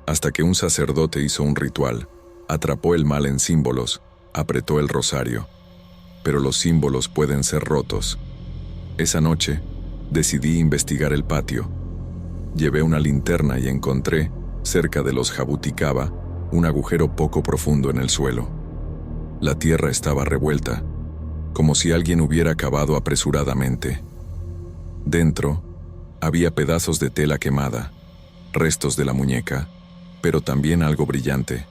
Hasta que un sacerdote hizo un ritual, atrapó el mal en símbolos, apretó el rosario. Pero los símbolos pueden ser rotos. Esa noche, decidí investigar el patio. Llevé una linterna y encontré, cerca de los jabuticaba, un agujero poco profundo en el suelo. La tierra estaba revuelta, como si alguien hubiera cavado apresuradamente. Dentro, había pedazos de tela quemada, restos de la muñeca, pero también algo brillante,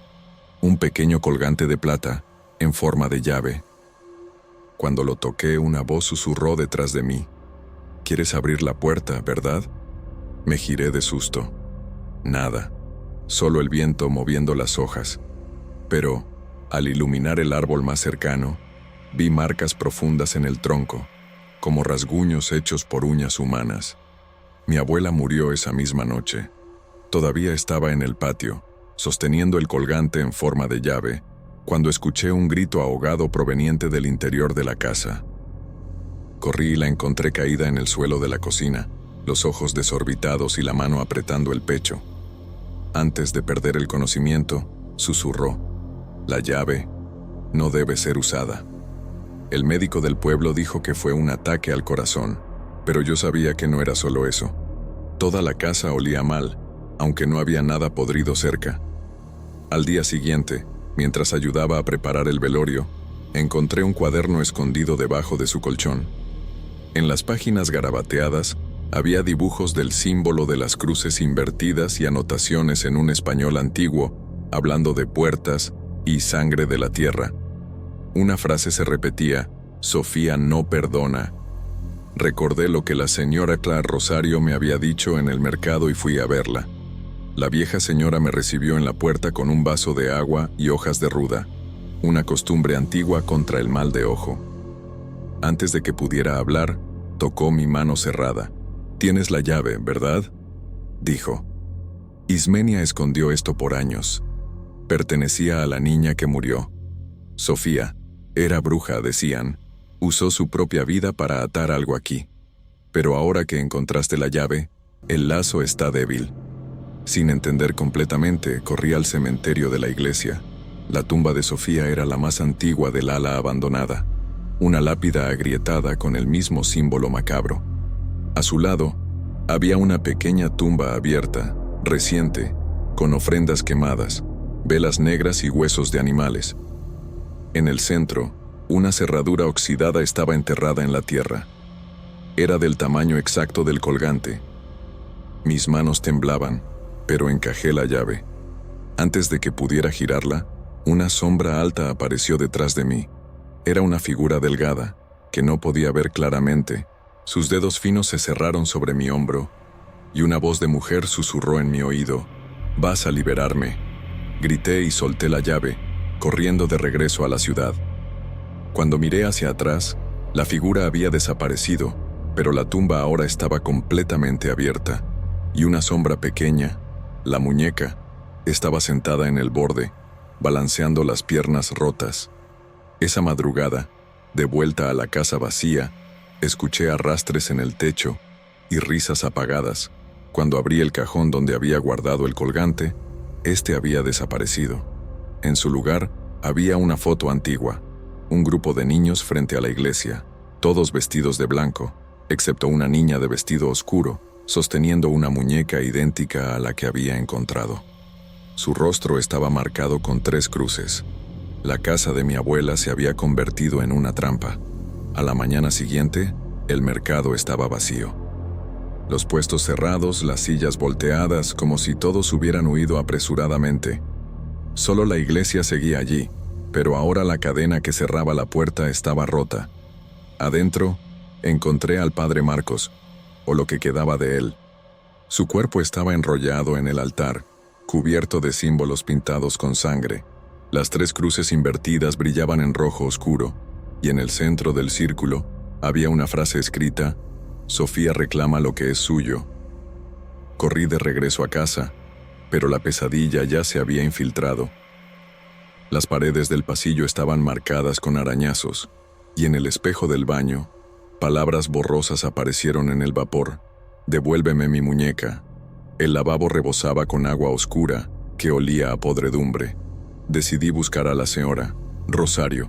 un pequeño colgante de plata en forma de llave. Cuando lo toqué, una voz susurró detrás de mí. «¿Quieres abrir la puerta, verdad?» Me giré de susto. Nada, solo el viento moviendo las hojas. Pero, al iluminar el árbol más cercano, vi marcas profundas en el tronco, como rasguños hechos por uñas humanas. Mi abuela murió esa misma noche. Todavía estaba en el patio, sosteniendo el colgante en forma de llave, cuando escuché un grito ahogado proveniente del interior de la casa. Corrí y la encontré caída en el suelo de la cocina, los ojos desorbitados y la mano apretando el pecho. Antes de perder el conocimiento, susurró: «La llave no debe ser usada». El médico del pueblo dijo que fue un ataque al corazón, pero yo sabía que no era solo eso. Toda la casa olía mal, aunque no había nada podrido cerca. Al día siguiente, mientras ayudaba a preparar el velorio, encontré un cuaderno escondido debajo de su colchón. En las páginas garabateadas había dibujos del símbolo de las cruces invertidas y anotaciones en un español antiguo, hablando de puertas y sangre de la tierra. Una frase se repetía: «Sofía no perdona». Recordé lo que la señora Clara Rosario me había dicho en el mercado y fui a verla. La vieja señora me recibió en la puerta con un vaso de agua y hojas de ruda, una costumbre antigua contra el mal de ojo. Antes de que pudiera hablar, tocó mi mano cerrada. «Tienes la llave, ¿verdad?», dijo. Ismenia escondió esto por años. Pertenecía a la niña que murió. Sofía era bruja, decían. Usó su propia vida para atar algo aquí. Pero ahora que encontraste la llave, el lazo está débil. Sin entender completamente, corrí al cementerio de la iglesia. La tumba de Sofía era la más antigua del ala abandonada, una lápida agrietada con el mismo símbolo macabro. A su lado, había una pequeña tumba abierta, reciente, con ofrendas quemadas, velas negras y huesos de animales. En el centro, una cerradura oxidada estaba enterrada en la tierra. Era del tamaño exacto del colgante. Mis manos temblaban, pero encajé la llave. Antes de que pudiera girarla, una sombra alta apareció detrás de mí. Era una figura delgada, que no podía ver claramente. Sus dedos finos se cerraron sobre mi hombro, y una voz de mujer susurró en mi oído: «Vas a liberarme». Grité y solté la llave, corriendo de regreso a la ciudad. Cuando miré hacia atrás, la figura había desaparecido, pero la tumba ahora estaba completamente abierta, y una sombra pequeña, la muñeca, estaba sentada en el borde, balanceando las piernas rotas. Esa madrugada, de vuelta a la casa vacía, escuché arrastres en el techo y risas apagadas. Cuando abrí el cajón donde había guardado el colgante, este había desaparecido. En su lugar, había una foto antigua, un grupo de niños frente a la iglesia, todos vestidos de blanco, excepto una niña de vestido oscuro, sosteniendo una muñeca idéntica a la que había encontrado. Su rostro estaba marcado con 3 cruces. La casa de mi abuela se había convertido en una trampa. A la mañana siguiente, el mercado estaba vacío. Los puestos cerrados, las sillas volteadas, como si todos hubieran huido apresuradamente. Solo la iglesia seguía allí, pero ahora la cadena que cerraba la puerta estaba rota. Adentro, encontré al padre Marcos, o lo que quedaba de él. Su cuerpo estaba enrollado en el altar, cubierto de símbolos pintados con sangre. Las 3 cruces invertidas brillaban en rojo oscuro, y en el centro del círculo había una frase escrita: Sofía reclama lo que es suyo. Corrí de regreso a casa, pero la pesadilla ya se había infiltrado. Las paredes del pasillo estaban marcadas con arañazos, y en el espejo del baño, palabras borrosas aparecieron en el vapor. Devuélveme mi muñeca. El lavabo rebosaba con agua oscura que olía a podredumbre. Decidí buscar a la señora Rosario,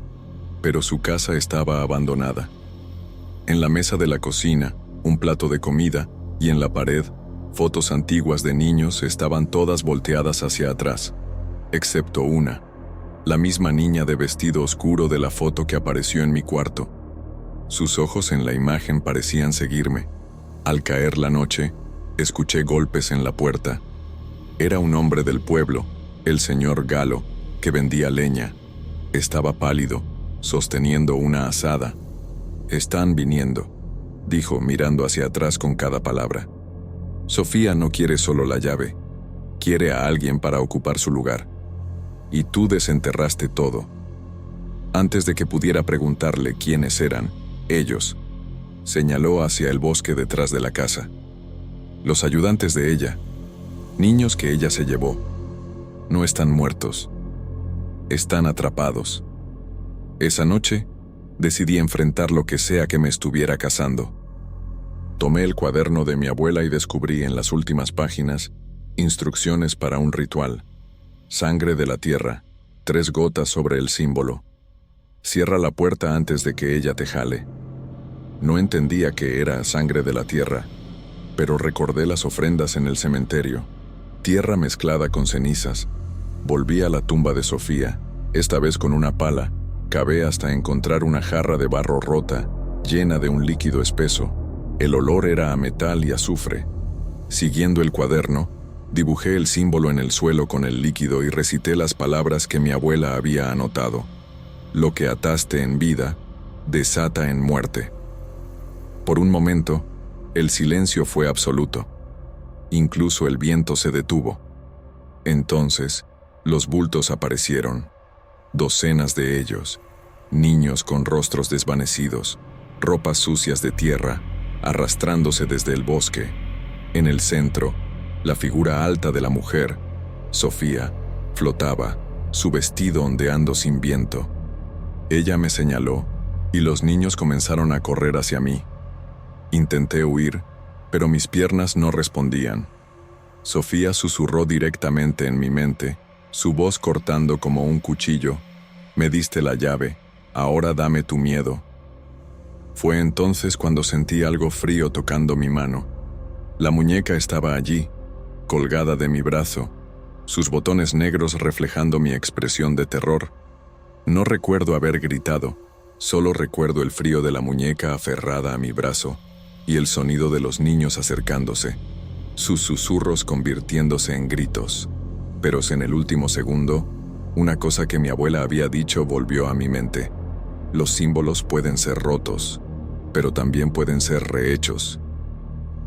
pero su casa estaba abandonada. En la mesa de la cocina, un plato de comida, y en la pared, fotos antiguas de niños estaban todas volteadas hacia atrás, excepto una, la misma niña de vestido oscuro de la foto que apareció en mi cuarto. Sus ojos en la imagen parecían seguirme. Al caer la noche, escuché golpes en la puerta. Era un hombre del pueblo, el señor Galo, que vendía leña. Estaba pálido, sosteniendo una azada. «Están viniendo», dijo mirando hacia atrás con cada palabra. «Sofía no quiere solo la llave, quiere a alguien para ocupar su lugar. Y tú desenterraste todo». Antes de que pudiera preguntarle quiénes eran, ellos, señaló hacia el bosque detrás de la casa. Los ayudantes de ella, niños que ella se llevó, no están muertos, están atrapados. Esa noche, decidí enfrentar lo que sea que me estuviera cazando. Tomé el cuaderno de mi abuela y descubrí en las últimas páginas instrucciones para un ritual. Sangre de la tierra, 3 gotas sobre el símbolo. Cierra la puerta antes de que ella te jale. No entendía que era sangre de la tierra, pero recordé las ofrendas en el cementerio. Tierra mezclada con cenizas. Volví a la tumba de Sofía, esta vez con una pala. Cavé hasta encontrar una jarra de barro rota, llena de un líquido espeso. El olor era a metal y azufre. Siguiendo el cuaderno, dibujé el símbolo en el suelo con el líquido y recité las palabras que mi abuela había anotado. Lo que ataste en vida, desata en muerte. Por un momento, el silencio fue absoluto. Incluso el viento se detuvo. Entonces, los bultos aparecieron. Docenas de ellos, niños con rostros desvanecidos, ropas sucias de tierra, arrastrándose desde el bosque. En el centro, la figura alta de la mujer, Sofía, flotaba, su vestido ondeando sin viento. Ella me señaló, y los niños comenzaron a correr hacia mí. Intenté huir, pero mis piernas no respondían. Sofía susurró directamente en mi mente, su voz cortando como un cuchillo: «Me diste la llave, ahora dame tu miedo». Fue entonces cuando sentí algo frío tocando mi mano. La muñeca estaba allí, colgada de mi brazo, sus botones negros reflejando mi expresión de terror. No recuerdo haber gritado, solo recuerdo el frío de la muñeca aferrada a mi brazo y el sonido de los niños acercándose, sus susurros convirtiéndose en gritos. Pero en el último segundo, una cosa que mi abuela había dicho volvió a mi mente. Los símbolos pueden ser rotos, pero también pueden ser rehechos.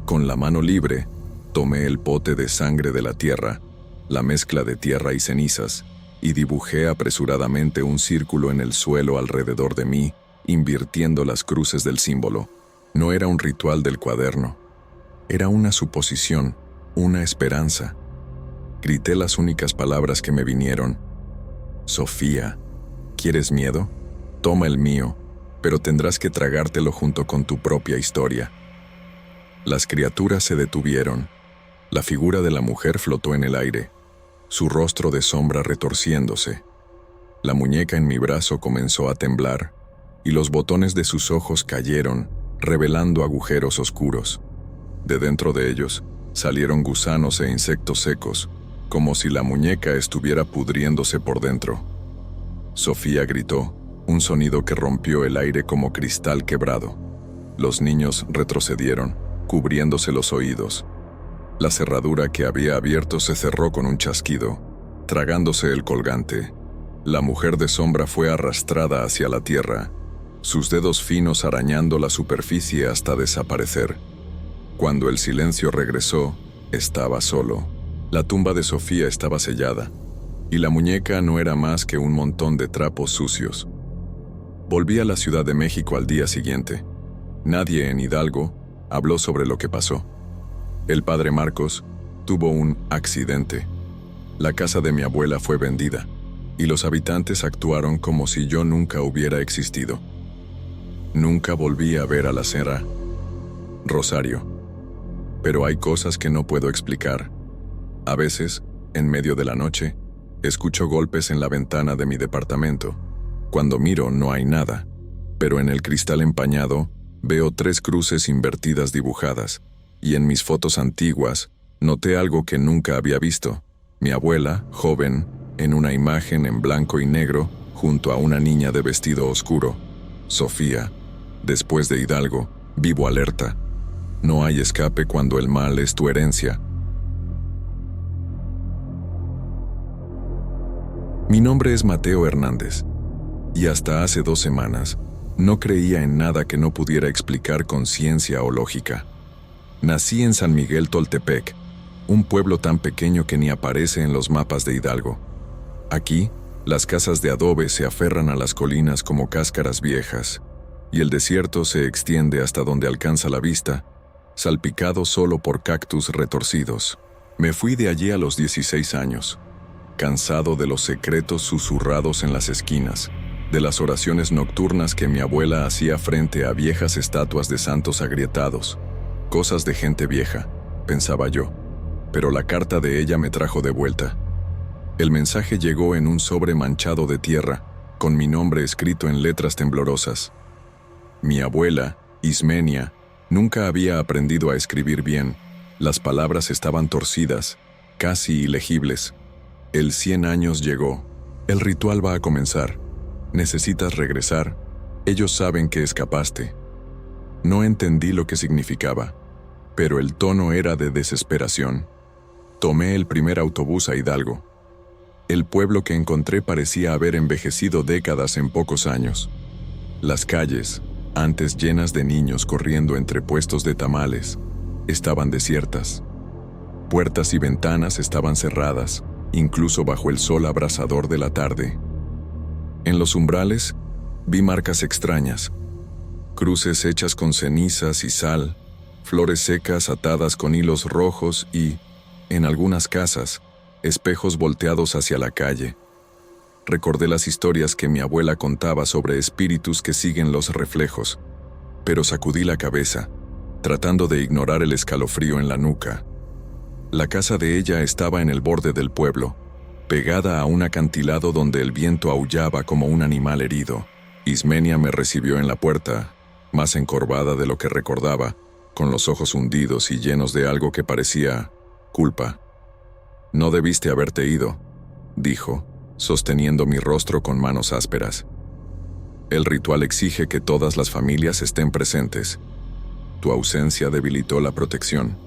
Con la mano libre, tomé el pote de sangre de la tierra, la mezcla de tierra y cenizas, y dibujé apresuradamente un círculo en el suelo alrededor de mí, invirtiendo las cruces del símbolo. No era un ritual del cuaderno. Era una suposición, una esperanza. Grité las únicas palabras que me vinieron. «Sofía, ¿quieres miedo? Toma el mío, pero tendrás que tragártelo junto con tu propia historia». Las criaturas se detuvieron. La figura de la mujer flotó en el aire, su rostro de sombra retorciéndose. La muñeca en mi brazo comenzó a temblar, y los botones de sus ojos cayeron, revelando agujeros oscuros. De dentro de ellos salieron gusanos e insectos secos, como si la muñeca estuviera pudriéndose por dentro. Sofía gritó, un sonido que rompió el aire como cristal quebrado. Los niños retrocedieron, cubriéndose los oídos. La cerradura que había abierto se cerró con un chasquido, tragándose el colgante. La mujer de sombra fue arrastrada hacia la tierra. sus dedos finos arañando la superficie hasta desaparecer. Cuando el silencio regresó, estaba solo. La tumba de Sofía estaba sellada, y la muñeca no era más que un montón de trapos sucios. Volví a la Ciudad de México al día siguiente. Nadie en Hidalgo habló sobre lo que pasó. El padre Marcos tuvo un accidente. La casa de mi abuela fue vendida, y los habitantes actuaron como si yo nunca hubiera existido. Nunca volví a ver a la señora Rosario. Pero hay cosas que no puedo explicar. A veces, en medio de la noche, escucho golpes en la ventana de mi departamento. Cuando miro no hay nada, pero en el cristal empañado veo 3 cruces invertidas dibujadas, y en mis fotos antiguas noté algo que nunca había visto. Mi abuela, joven, en una imagen en blanco y negro, junto a una niña de vestido oscuro. Sofía, después de Hidalgo, vivo alerta. No hay escape cuando el mal es tu herencia. Mi nombre es Mateo Hernández, y hasta hace 2 semanas no creía en nada que no pudiera explicar con ciencia o lógica. Nací en San Miguel Toltepec, un pueblo tan pequeño que ni aparece en los mapas de Hidalgo. Aquí, las casas de adobe se aferran a las colinas como cáscaras viejas, y el desierto se extiende hasta donde alcanza la vista, salpicado solo por cactus retorcidos. Me fui de allí a los 16 años, cansado de los secretos susurrados en las esquinas, de las oraciones nocturnas que mi abuela hacía frente a viejas estatuas de santos agrietados. Cosas de gente vieja, pensaba yo, pero la carta de ella me trajo de vuelta. El mensaje llegó en un sobre manchado de tierra, con mi nombre escrito en letras temblorosas. Mi abuela, Ismenia, nunca había aprendido a escribir bien. Las palabras estaban torcidas, casi ilegibles. El 100 años llegó. El ritual va a comenzar. Necesitas regresar. Ellos saben que escapaste. No entendí lo que significaba, pero el tono era de desesperación. Tomé el primer autobús a Hidalgo. El pueblo que encontré parecía haber envejecido décadas en pocos años. Las calles, antes llenas de niños corriendo entre puestos de tamales, estaban desiertas. Puertas y ventanas estaban cerradas, incluso bajo el sol abrasador de la tarde. En los umbrales vi marcas extrañas, cruces hechas con cenizas y sal, flores secas atadas con hilos rojos y, en algunas casas, espejos volteados hacia la calle. Recordé las historias que mi abuela contaba sobre espíritus que siguen los reflejos, pero sacudí la cabeza, tratando de ignorar el escalofrío en la nuca. La casa de ella estaba en el borde del pueblo, pegada a un acantilado donde el viento aullaba como un animal herido. Ismenia me recibió en la puerta, más encorvada de lo que recordaba, con los ojos hundidos y llenos de algo que parecía culpa. «No debiste haberte ido», dijo, sosteniendo mi rostro con manos ásperas. «El ritual exige que todas las familias estén presentes. Tu ausencia debilitó la protección».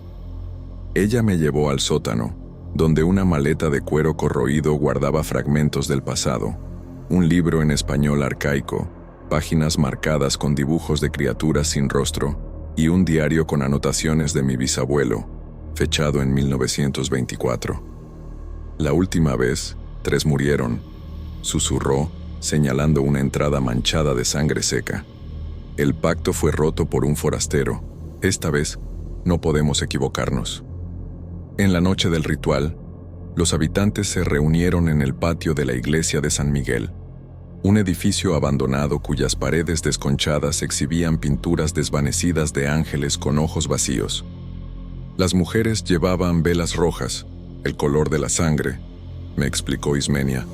Ella me llevó al sótano, donde una maleta de cuero corroído guardaba fragmentos del pasado, un libro en español arcaico, páginas marcadas con dibujos de criaturas sin rostro, y un diario con anotaciones de mi bisabuelo, fechado en 1924. «La última vez, 3 murieron», susurró, señalando una entrada manchada de sangre seca. «El pacto fue roto por un forastero. Esta vez, no podemos equivocarnos». En la noche del ritual, los habitantes se reunieron en el patio de la iglesia de San Miguel, un edificio abandonado cuyas paredes desconchadas exhibían pinturas desvanecidas de ángeles con ojos vacíos. Las mujeres llevaban velas rojas, el color de la sangre, me explicó Ismenia,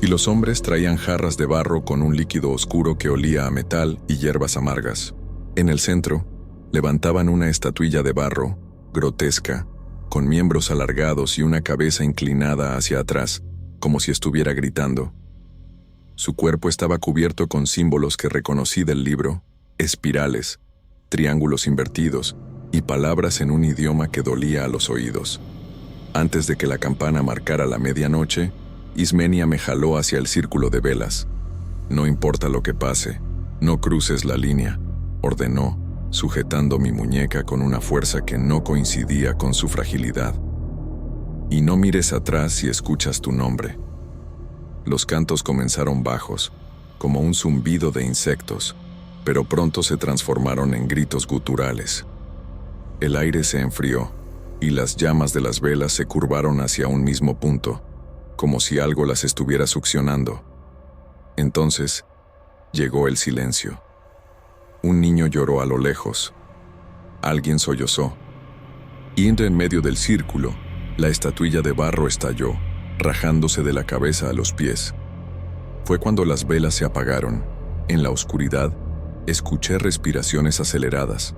y los hombres traían jarras de barro con un líquido oscuro que olía a metal y hierbas amargas. En el centro, levantaban una estatuilla de barro, grotesca, con miembros alargados y una cabeza inclinada hacia atrás, como si estuviera gritando. Su cuerpo estaba cubierto con símbolos que reconocí del libro, espirales, triángulos invertidos y palabras en un idioma que dolía a los oídos. Antes de que la campana marcara la medianoche, Ismenia me jaló hacia el círculo de velas. «No importa lo que pase, No cruces la línea, ordenó, sujetando mi muñeca con una fuerza que no coincidía con su fragilidad. Y no mires atrás si escuchas tu nombre. Los cantos comenzaron bajos, como un zumbido de insectos, pero pronto se transformaron en gritos guturales. El aire se enfrió, y las llamas de las velas se curvaron hacia un mismo punto, como si algo las estuviera succionando. Entonces, llegó el silencio. Un niño lloró a lo lejos. Alguien sollozó. Y en medio del círculo, la estatuilla de barro estalló, rajándose de la cabeza a los pies. Fue cuando las velas se apagaron. En la oscuridad, escuché respiraciones aceleradas,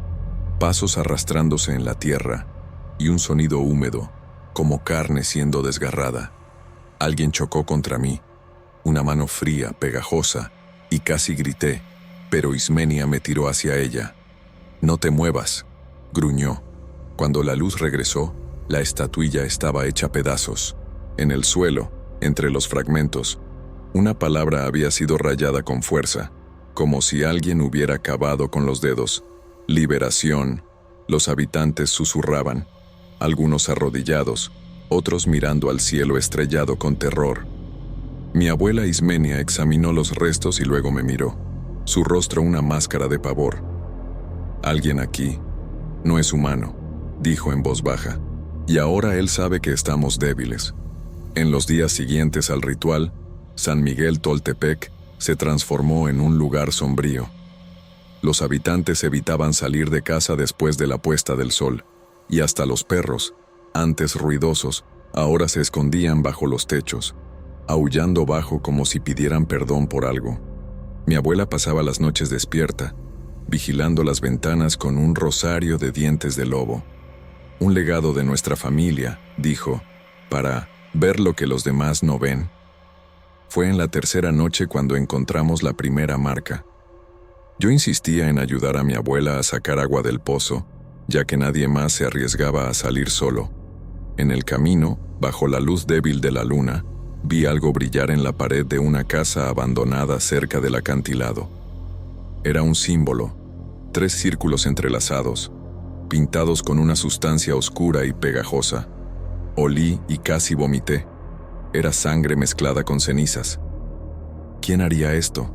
pasos arrastrándose en la tierra y un sonido húmedo, como carne siendo desgarrada. Alguien chocó contra mí, una mano fría, pegajosa, y casi grité, pero Ismenia me tiró hacia ella. «No te muevas», gruñó. Cuando la luz regresó, la estatuilla estaba hecha pedazos. En el suelo, entre los fragmentos, una palabra había sido rayada con fuerza, como si alguien hubiera cavado con los dedos. «Liberación». Los habitantes susurraban, algunos arrodillados, otros mirando al cielo estrellado con terror. Mi abuela Ismenia examinó los restos y luego me miró, su rostro una máscara de pavor. «Alguien aquí. No es humano», dijo en voz baja, «y ahora él sabe que estamos débiles». En los días siguientes al ritual, San Miguel Toltepec se transformó en un lugar sombrío. Los habitantes evitaban salir de casa después de la puesta del sol, y hasta los perros, antes ruidosos, ahora se escondían bajo los techos, aullando bajo como si pidieran perdón por algo. Mi abuela pasaba las noches despierta, vigilando las ventanas con un rosario de dientes de lobo. «Un legado de nuestra familia», dijo, «para ver lo que los demás no ven». Fue en la tercera noche cuando encontramos la primera marca. Yo insistía en ayudar a mi abuela a sacar agua del pozo, ya que nadie más se arriesgaba a salir solo. En el camino, bajo la luz débil de la luna, vi algo brillar en la pared de una casa abandonada cerca del acantilado. Era un símbolo, 3 círculos entrelazados, pintados con una sustancia oscura y pegajosa. Olí y casi vomité. Era sangre mezclada con cenizas. «¿Quién haría esto?»,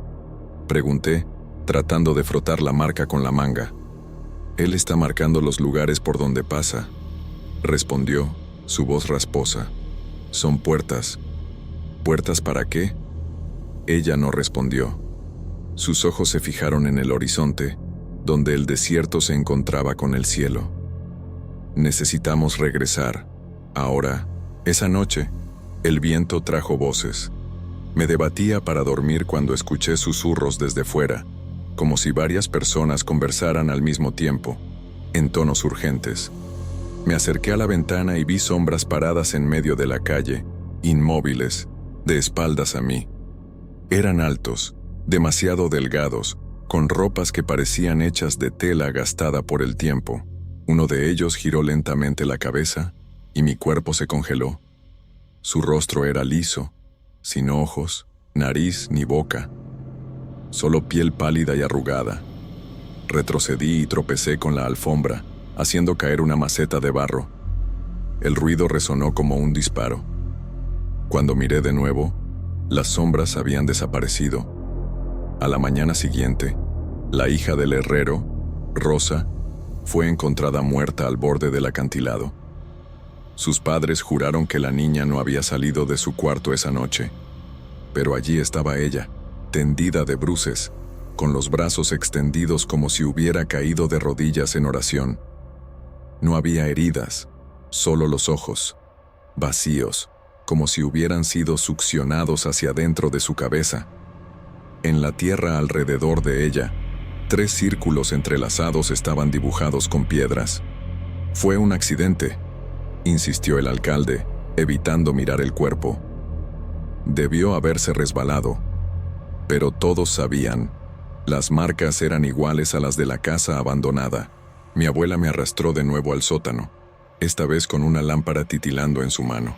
pregunté, tratando de frotar la marca con la manga. «Él está marcando los lugares por donde pasa», respondió, su voz rasposa. «Son puertas». «¿Puertas para qué?». Ella no respondió. Sus ojos se fijaron en el horizonte, donde el desierto se encontraba con el cielo. «Necesitamos regresar. Ahora». Esa noche, el viento trajo voces. Me debatía para dormir cuando escuché susurros desde fuera, como si varias personas conversaran al mismo tiempo, en tonos urgentes. Me acerqué a la ventana y vi sombras paradas en medio de la calle, inmóviles, de espaldas a mí. Eran altos, demasiado delgados, con ropas que parecían hechas de tela gastada por el tiempo. Uno de ellos giró lentamente la cabeza y mi cuerpo se congeló. Su rostro era liso, sin ojos, nariz ni boca, solo piel pálida y arrugada. Retrocedí y tropecé con la alfombra, haciendo caer una maceta de barro. El ruido resonó como un disparo. Cuando miré de nuevo, las sombras habían desaparecido. A la mañana siguiente, la hija del herrero, Rosa, fue encontrada muerta al borde del acantilado. Sus padres juraron que la niña no había salido de su cuarto esa noche, pero allí estaba ella, tendida de bruces, con los brazos extendidos como si hubiera caído de rodillas en oración. No había heridas, solo los ojos, vacíos, como si hubieran sido succionados hacia dentro de su cabeza. En la tierra alrededor de ella, 3 círculos entrelazados estaban dibujados con piedras. «Fue un accidente», insistió el alcalde, evitando mirar el cuerpo. «Debió haberse resbalado». Pero todos sabían. Las marcas eran iguales a las de la casa abandonada. Mi abuela me arrastró de nuevo al sótano, esta vez con una lámpara titilando en su mano.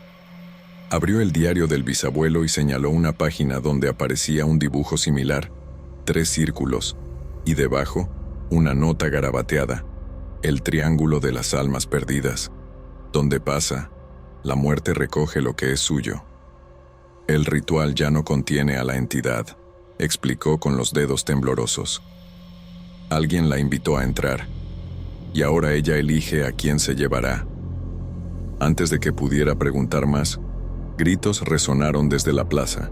Abrió el diario del bisabuelo y señaló una página donde aparecía un dibujo similar. 3 círculos, y debajo, una nota garabateada, el triángulo de las almas perdidas. Donde pasa, la muerte recoge lo que es suyo. El ritual ya no contiene a la entidad, explicó con los dedos temblorosos. Alguien la invitó a entrar, y ahora ella elige a quién se llevará. Antes de que pudiera preguntar más, gritos resonaron desde la plaza.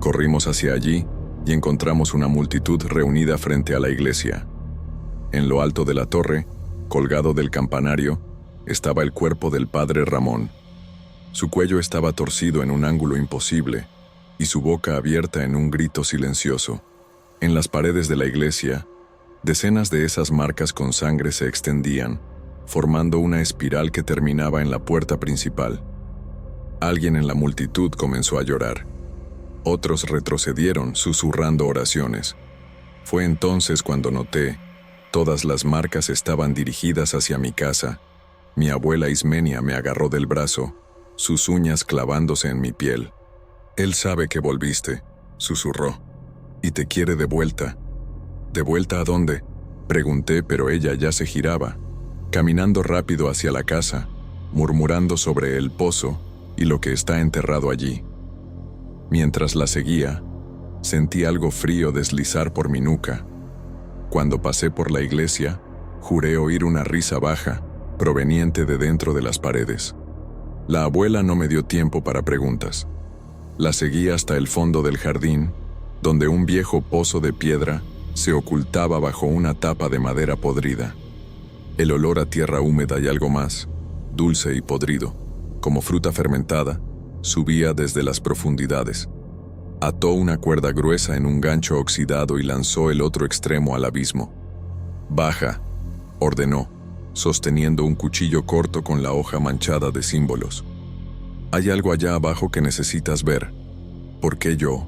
Corrimos hacia allí y encontramos una multitud reunida frente a la iglesia. En lo alto de la torre, colgado del campanario, estaba el cuerpo del padre Ramón. Su cuello estaba torcido en un ángulo imposible y su boca abierta en un grito silencioso. En las paredes de la iglesia, decenas de esas marcas con sangre se extendían, formando una espiral que terminaba en la puerta principal. Alguien en la multitud comenzó a llorar. Otros retrocedieron, susurrando oraciones. Fue entonces cuando noté, todas las marcas estaban dirigidas hacia mi casa. Mi abuela Ismenia me agarró del brazo, sus uñas clavándose en mi piel. «Él sabe que volviste», susurró, «y te quiere de vuelta». «¿De vuelta a dónde?», pregunté, pero ella ya se giraba, caminando rápido hacia la casa, murmurando sobre el pozo y lo que está enterrado allí. Mientras la seguía, sentí algo frío deslizar por mi nuca. Cuando pasé por la iglesia, juré oír una risa baja, proveniente de dentro de las paredes. La abuela no me dio tiempo para preguntas. La seguí hasta el fondo del jardín, donde un viejo pozo de piedra se ocultaba bajo una tapa de madera podrida. El olor a tierra húmeda y algo más, dulce y podrido, como fruta fermentada, subía desde las profundidades. Ató una cuerda gruesa en un gancho oxidado y lanzó el otro extremo al abismo. «Baja», ordenó, sosteniendo un cuchillo corto con la hoja manchada de símbolos. «Hay algo allá abajo que necesitas ver». «¿Por qué yo?»,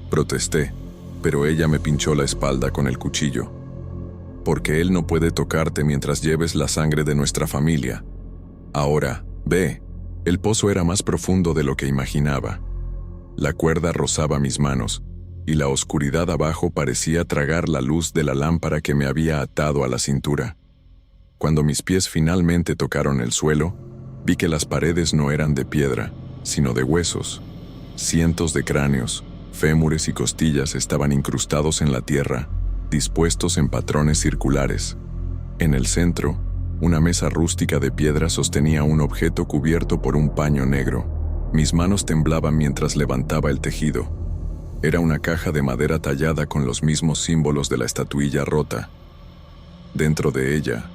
protesté, pero ella me pinchó la espalda con el cuchillo. «Porque él no puede tocarte mientras lleves la sangre de nuestra familia. Ahora, ve». El pozo era más profundo de lo que imaginaba. La cuerda rozaba mis manos, y la oscuridad abajo parecía tragar la luz de la lámpara que me había atado a la cintura. Cuando mis pies finalmente tocaron el suelo, vi que las paredes no eran de piedra, sino de huesos. Cientos de cráneos, fémures y costillas estaban incrustados en la tierra, dispuestos en patrones circulares. En el centro, una mesa rústica de piedra sostenía un objeto cubierto por un paño negro. Mis manos temblaban mientras levantaba el tejido. Era una caja de madera tallada con los mismos símbolos de la estatuilla rota. Dentro de ella,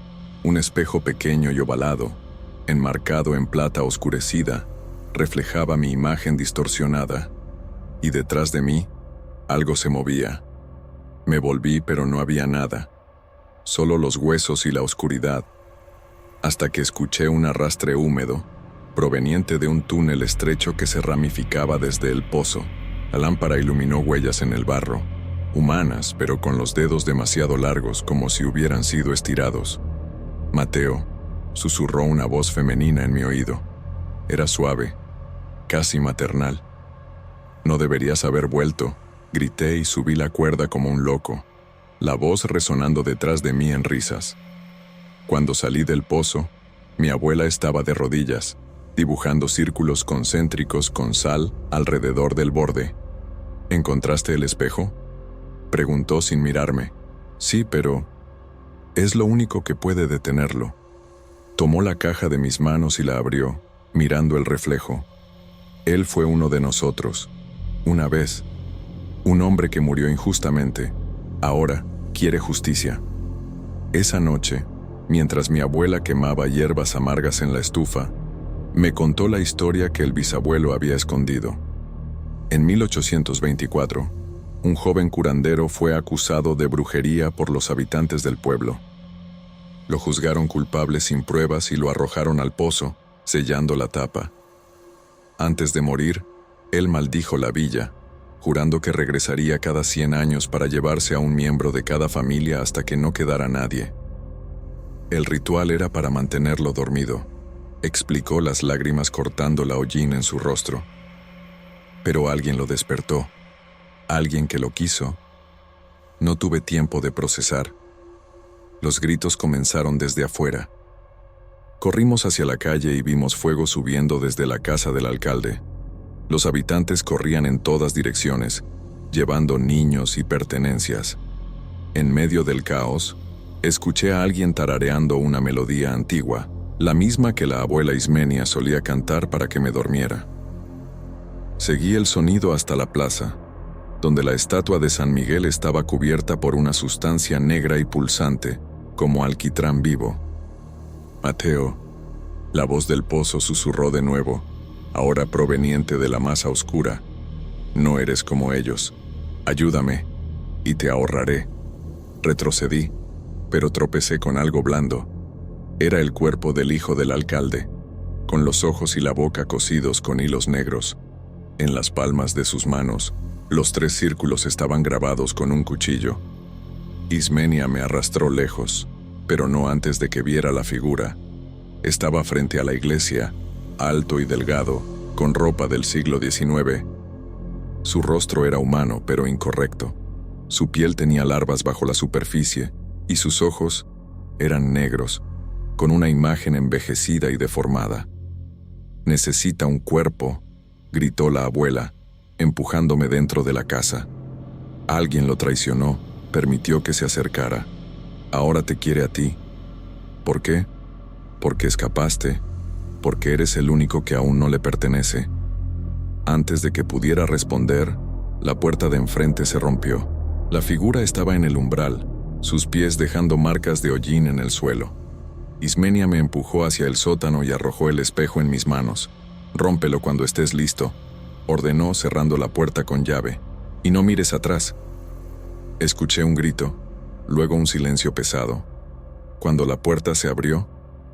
un espejo pequeño y ovalado, enmarcado en plata oscurecida, reflejaba mi imagen distorsionada. Y detrás de mí, algo se movía. Me volví, pero no había nada. Solo los huesos y la oscuridad. Hasta que escuché un arrastre húmedo, proveniente de un túnel estrecho que se ramificaba desde el pozo. La lámpara iluminó huellas en el barro, humanas, pero con los dedos demasiado largos como si hubieran sido estirados. «Mateo», susurró una voz femenina en mi oído. Era suave, casi maternal. «No deberías haber vuelto», grité y subí la cuerda como un loco, la voz resonando detrás de mí en risas. Cuando salí del pozo, mi abuela estaba de rodillas, dibujando círculos concéntricos con sal alrededor del borde. «¿Encontraste el espejo?», preguntó sin mirarme. «Sí, pero es lo único que puede detenerlo». Tomó la caja de mis manos y la abrió, mirando el reflejo. Él fue uno de nosotros. Una vez, un hombre que murió injustamente, ahora quiere justicia. Esa noche, mientras mi abuela quemaba hierbas amargas en la estufa, me contó la historia que el bisabuelo había escondido. En 1824, un joven curandero fue acusado de brujería por los habitantes del pueblo. Lo juzgaron culpable sin pruebas y lo arrojaron al pozo, sellando la tapa. Antes de morir, él maldijo la villa, jurando que regresaría cada 100 años para llevarse a un miembro de cada familia hasta que no quedara nadie. El ritual era para mantenerlo dormido, explicó, las lágrimas cortando la hollín en su rostro. Pero alguien lo despertó, alguien que lo quiso, No tuve tiempo de procesar. Los gritos comenzaron desde afuera. Corrimos hacia la calle y vimos fuego subiendo desde la casa del alcalde. Los habitantes corrían en todas direcciones, llevando niños y pertenencias. En medio del caos, escuché a alguien tarareando una melodía antigua, la misma que la abuela Ismenia solía cantar para que me dormiera. Seguí el sonido hasta la plaza, donde la estatua de San Miguel estaba cubierta por una sustancia negra y pulsante, como alquitrán vivo. Mateo, la voz del pozo susurró de nuevo, ahora proveniente de la masa oscura. No eres como ellos. Ayúdame, y te ahorraré. Retrocedí, pero tropecé con algo blando. Era el cuerpo del hijo del alcalde, con los ojos y la boca cosidos con hilos negros. En las palmas de sus manos, los 3 círculos estaban grabados con un cuchillo. Ismenia me arrastró lejos, pero no antes de que viera la figura. Estaba frente a la iglesia, alto y delgado, con ropa del siglo XIX. Su rostro era humano, pero incorrecto. Su piel tenía larvas bajo la superficie, y sus ojos eran negros, con una imagen envejecida y deformada. «Necesita un cuerpo», gritó la abuela, empujándome dentro de la casa. Alguien lo traicionó, permitió que se acercara. Ahora te quiere a ti. ¿Por qué? Porque escapaste, porque eres el único que aún no le pertenece. Antes de que pudiera responder, la puerta de enfrente se rompió. La figura estaba en el umbral, sus pies dejando marcas de hollín en el suelo. Ismenia me empujó hacia el sótano y arrojó el espejo en mis manos. «Rómpelo cuando estés listo», ordenó cerrando la puerta con llave. «Y no mires atrás». Escuché un grito, luego un silencio pesado. Cuando la puerta se abrió,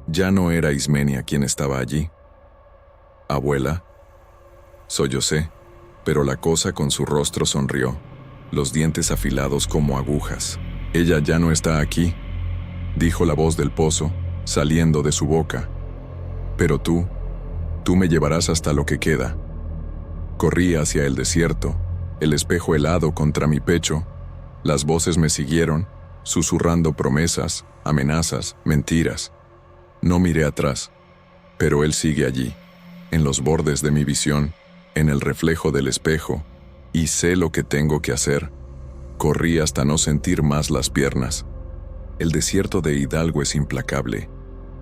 ya no era Ismenia quien estaba allí. «Abuela», sollocé, pero la cosa con su rostro sonrió, los dientes afilados como agujas. «Ella ya no está aquí», dijo la voz del pozo, saliendo de su boca. «Pero tú me llevarás hasta lo que queda». Corrí hacia el desierto, el espejo helado contra mi pecho. Las voces me siguieron, susurrando promesas, amenazas, mentiras. No miré atrás, pero él sigue allí, en los bordes de mi visión, en el reflejo del espejo, y sé lo que tengo que hacer. Corrí hasta no sentir más las piernas. El desierto de Hidalgo es implacable.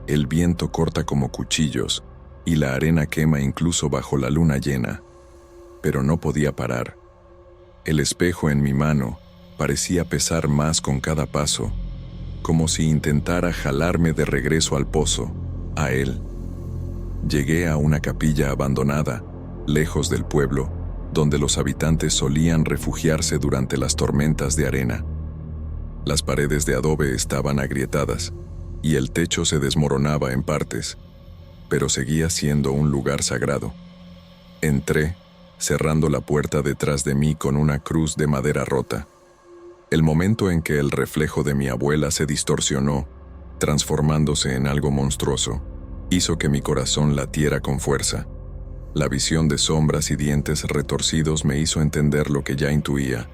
El viento corta como cuchillos, y la arena quema incluso bajo la luna llena. Pero no podía parar. El espejo en mi mano parecía pesar más con cada paso, como si intentara jalarme de regreso al pozo, a él. Llegué a una capilla abandonada, lejos del pueblo, donde los habitantes solían refugiarse durante las tormentas de arena. Las paredes de adobe estaban agrietadas, y el techo se desmoronaba en partes, pero seguía siendo un lugar sagrado. Entré, cerrando la puerta detrás de mí con una cruz de madera rota. El momento en que el reflejo de mi abuela se distorsionó, transformándose en algo monstruoso, hizo que mi corazón latiera con fuerza. La visión de sombras y dientes retorcidos me hizo entender lo que ya intuía.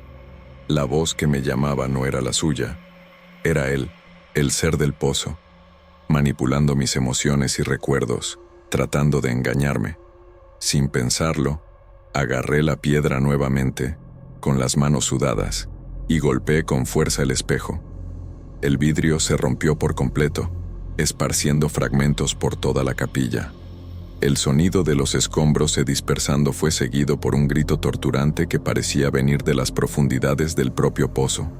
La voz que me llamaba no era la suya, era él, el ser del pozo, manipulando mis emociones y recuerdos, tratando de engañarme. Sin pensarlo, agarré la piedra nuevamente, con las manos sudadas, y golpeé con fuerza el espejo. El vidrio se rompió por completo, esparciendo fragmentos por toda la capilla. El sonido de los escombros se dispersando fue seguido por un grito torturante que parecía venir de las profundidades del propio pozo.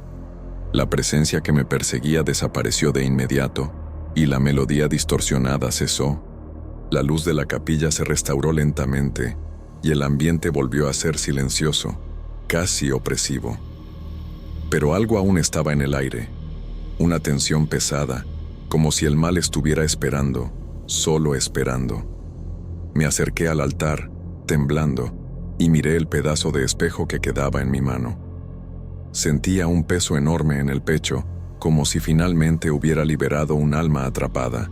La presencia que me perseguía desapareció de inmediato, y la melodía distorsionada cesó. La luz de la capilla se restauró lentamente, y el ambiente volvió a ser silencioso, casi opresivo. Pero algo aún estaba en el aire, una tensión pesada, como si el mal estuviera esperando, solo esperando. Me acerqué al altar, temblando, y miré el pedazo de espejo que quedaba en mi mano. Sentía un peso enorme en el pecho, como si finalmente hubiera liberado un alma atrapada,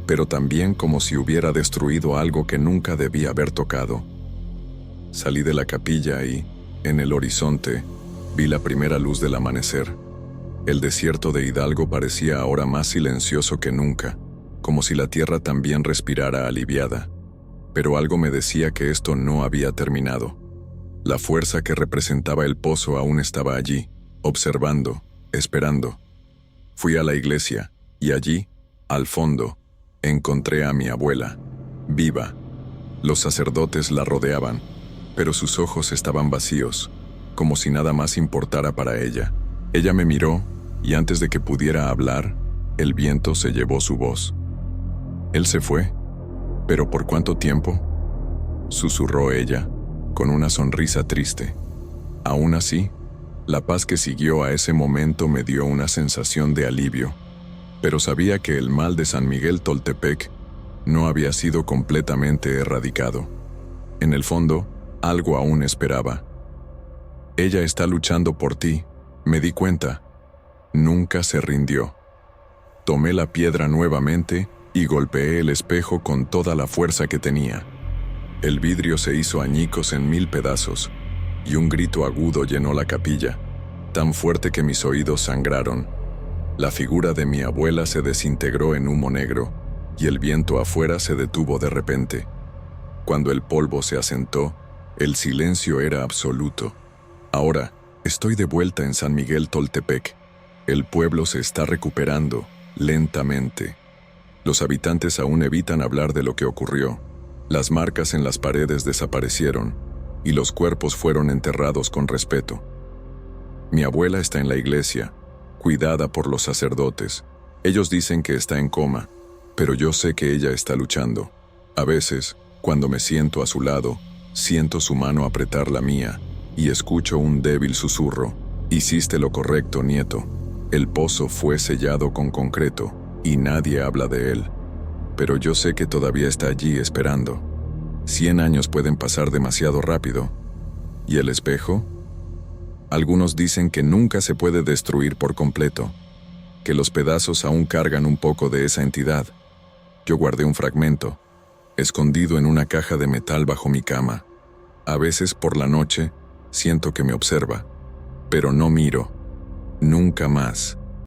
pero también como si hubiera destruido algo que nunca debía haber tocado. Salí de la capilla y, en el horizonte, vi la primera luz del amanecer. El desierto de Hidalgo parecía ahora más silencioso que nunca, como si la tierra también respirara aliviada. Pero algo me decía que esto no había terminado. La fuerza que representaba el pozo aún estaba allí, observando, esperando. Fui a la iglesia, y allí, al fondo, encontré a mi abuela, viva. Los sacerdotes la rodeaban, pero sus ojos estaban vacíos, como si nada más importara para ella. Ella me miró, y antes de que pudiera hablar, el viento se llevó su voz. Él se fue, ¿pero por cuánto tiempo?, susurró ella, con una sonrisa triste. Aún así, la paz que siguió a ese momento me dio una sensación de alivio, pero sabía que el mal de San Miguel Toltepec no había sido completamente erradicado. En el fondo, algo aún esperaba. Ella está luchando por ti, me di cuenta. Nunca se rindió. Tomé la piedra nuevamente y golpeé el espejo con toda la fuerza que tenía. El vidrio se hizo añicos en 1000 pedazos, y un grito agudo llenó la capilla, tan fuerte que mis oídos sangraron. La figura de mi abuela se desintegró en humo negro, y el viento afuera se detuvo de repente. Cuando el polvo se asentó, el silencio era absoluto. Ahora, estoy de vuelta en San Miguel Toltepec. El pueblo se está recuperando, lentamente. Los habitantes aún evitan hablar de lo que ocurrió. Las marcas en las paredes desaparecieron, y los cuerpos fueron enterrados con respeto. Mi abuela está en la iglesia, cuidada por los sacerdotes. Ellos dicen que está en coma, pero yo sé que ella está luchando. A veces, cuando me siento a su lado, siento su mano apretar la mía, y escucho un débil susurro. Hiciste lo correcto, nieto. El pozo fue sellado con concreto, y nadie habla de él. Pero yo sé que todavía está allí esperando. 100 años pueden pasar demasiado rápido. ¿Y el espejo? Algunos dicen que nunca se puede destruir por completo, que los pedazos aún cargan un poco de esa entidad. Yo guardé un fragmento, escondido en una caja de metal bajo mi cama. A veces por la noche siento que me observa, pero no miro. Nunca más.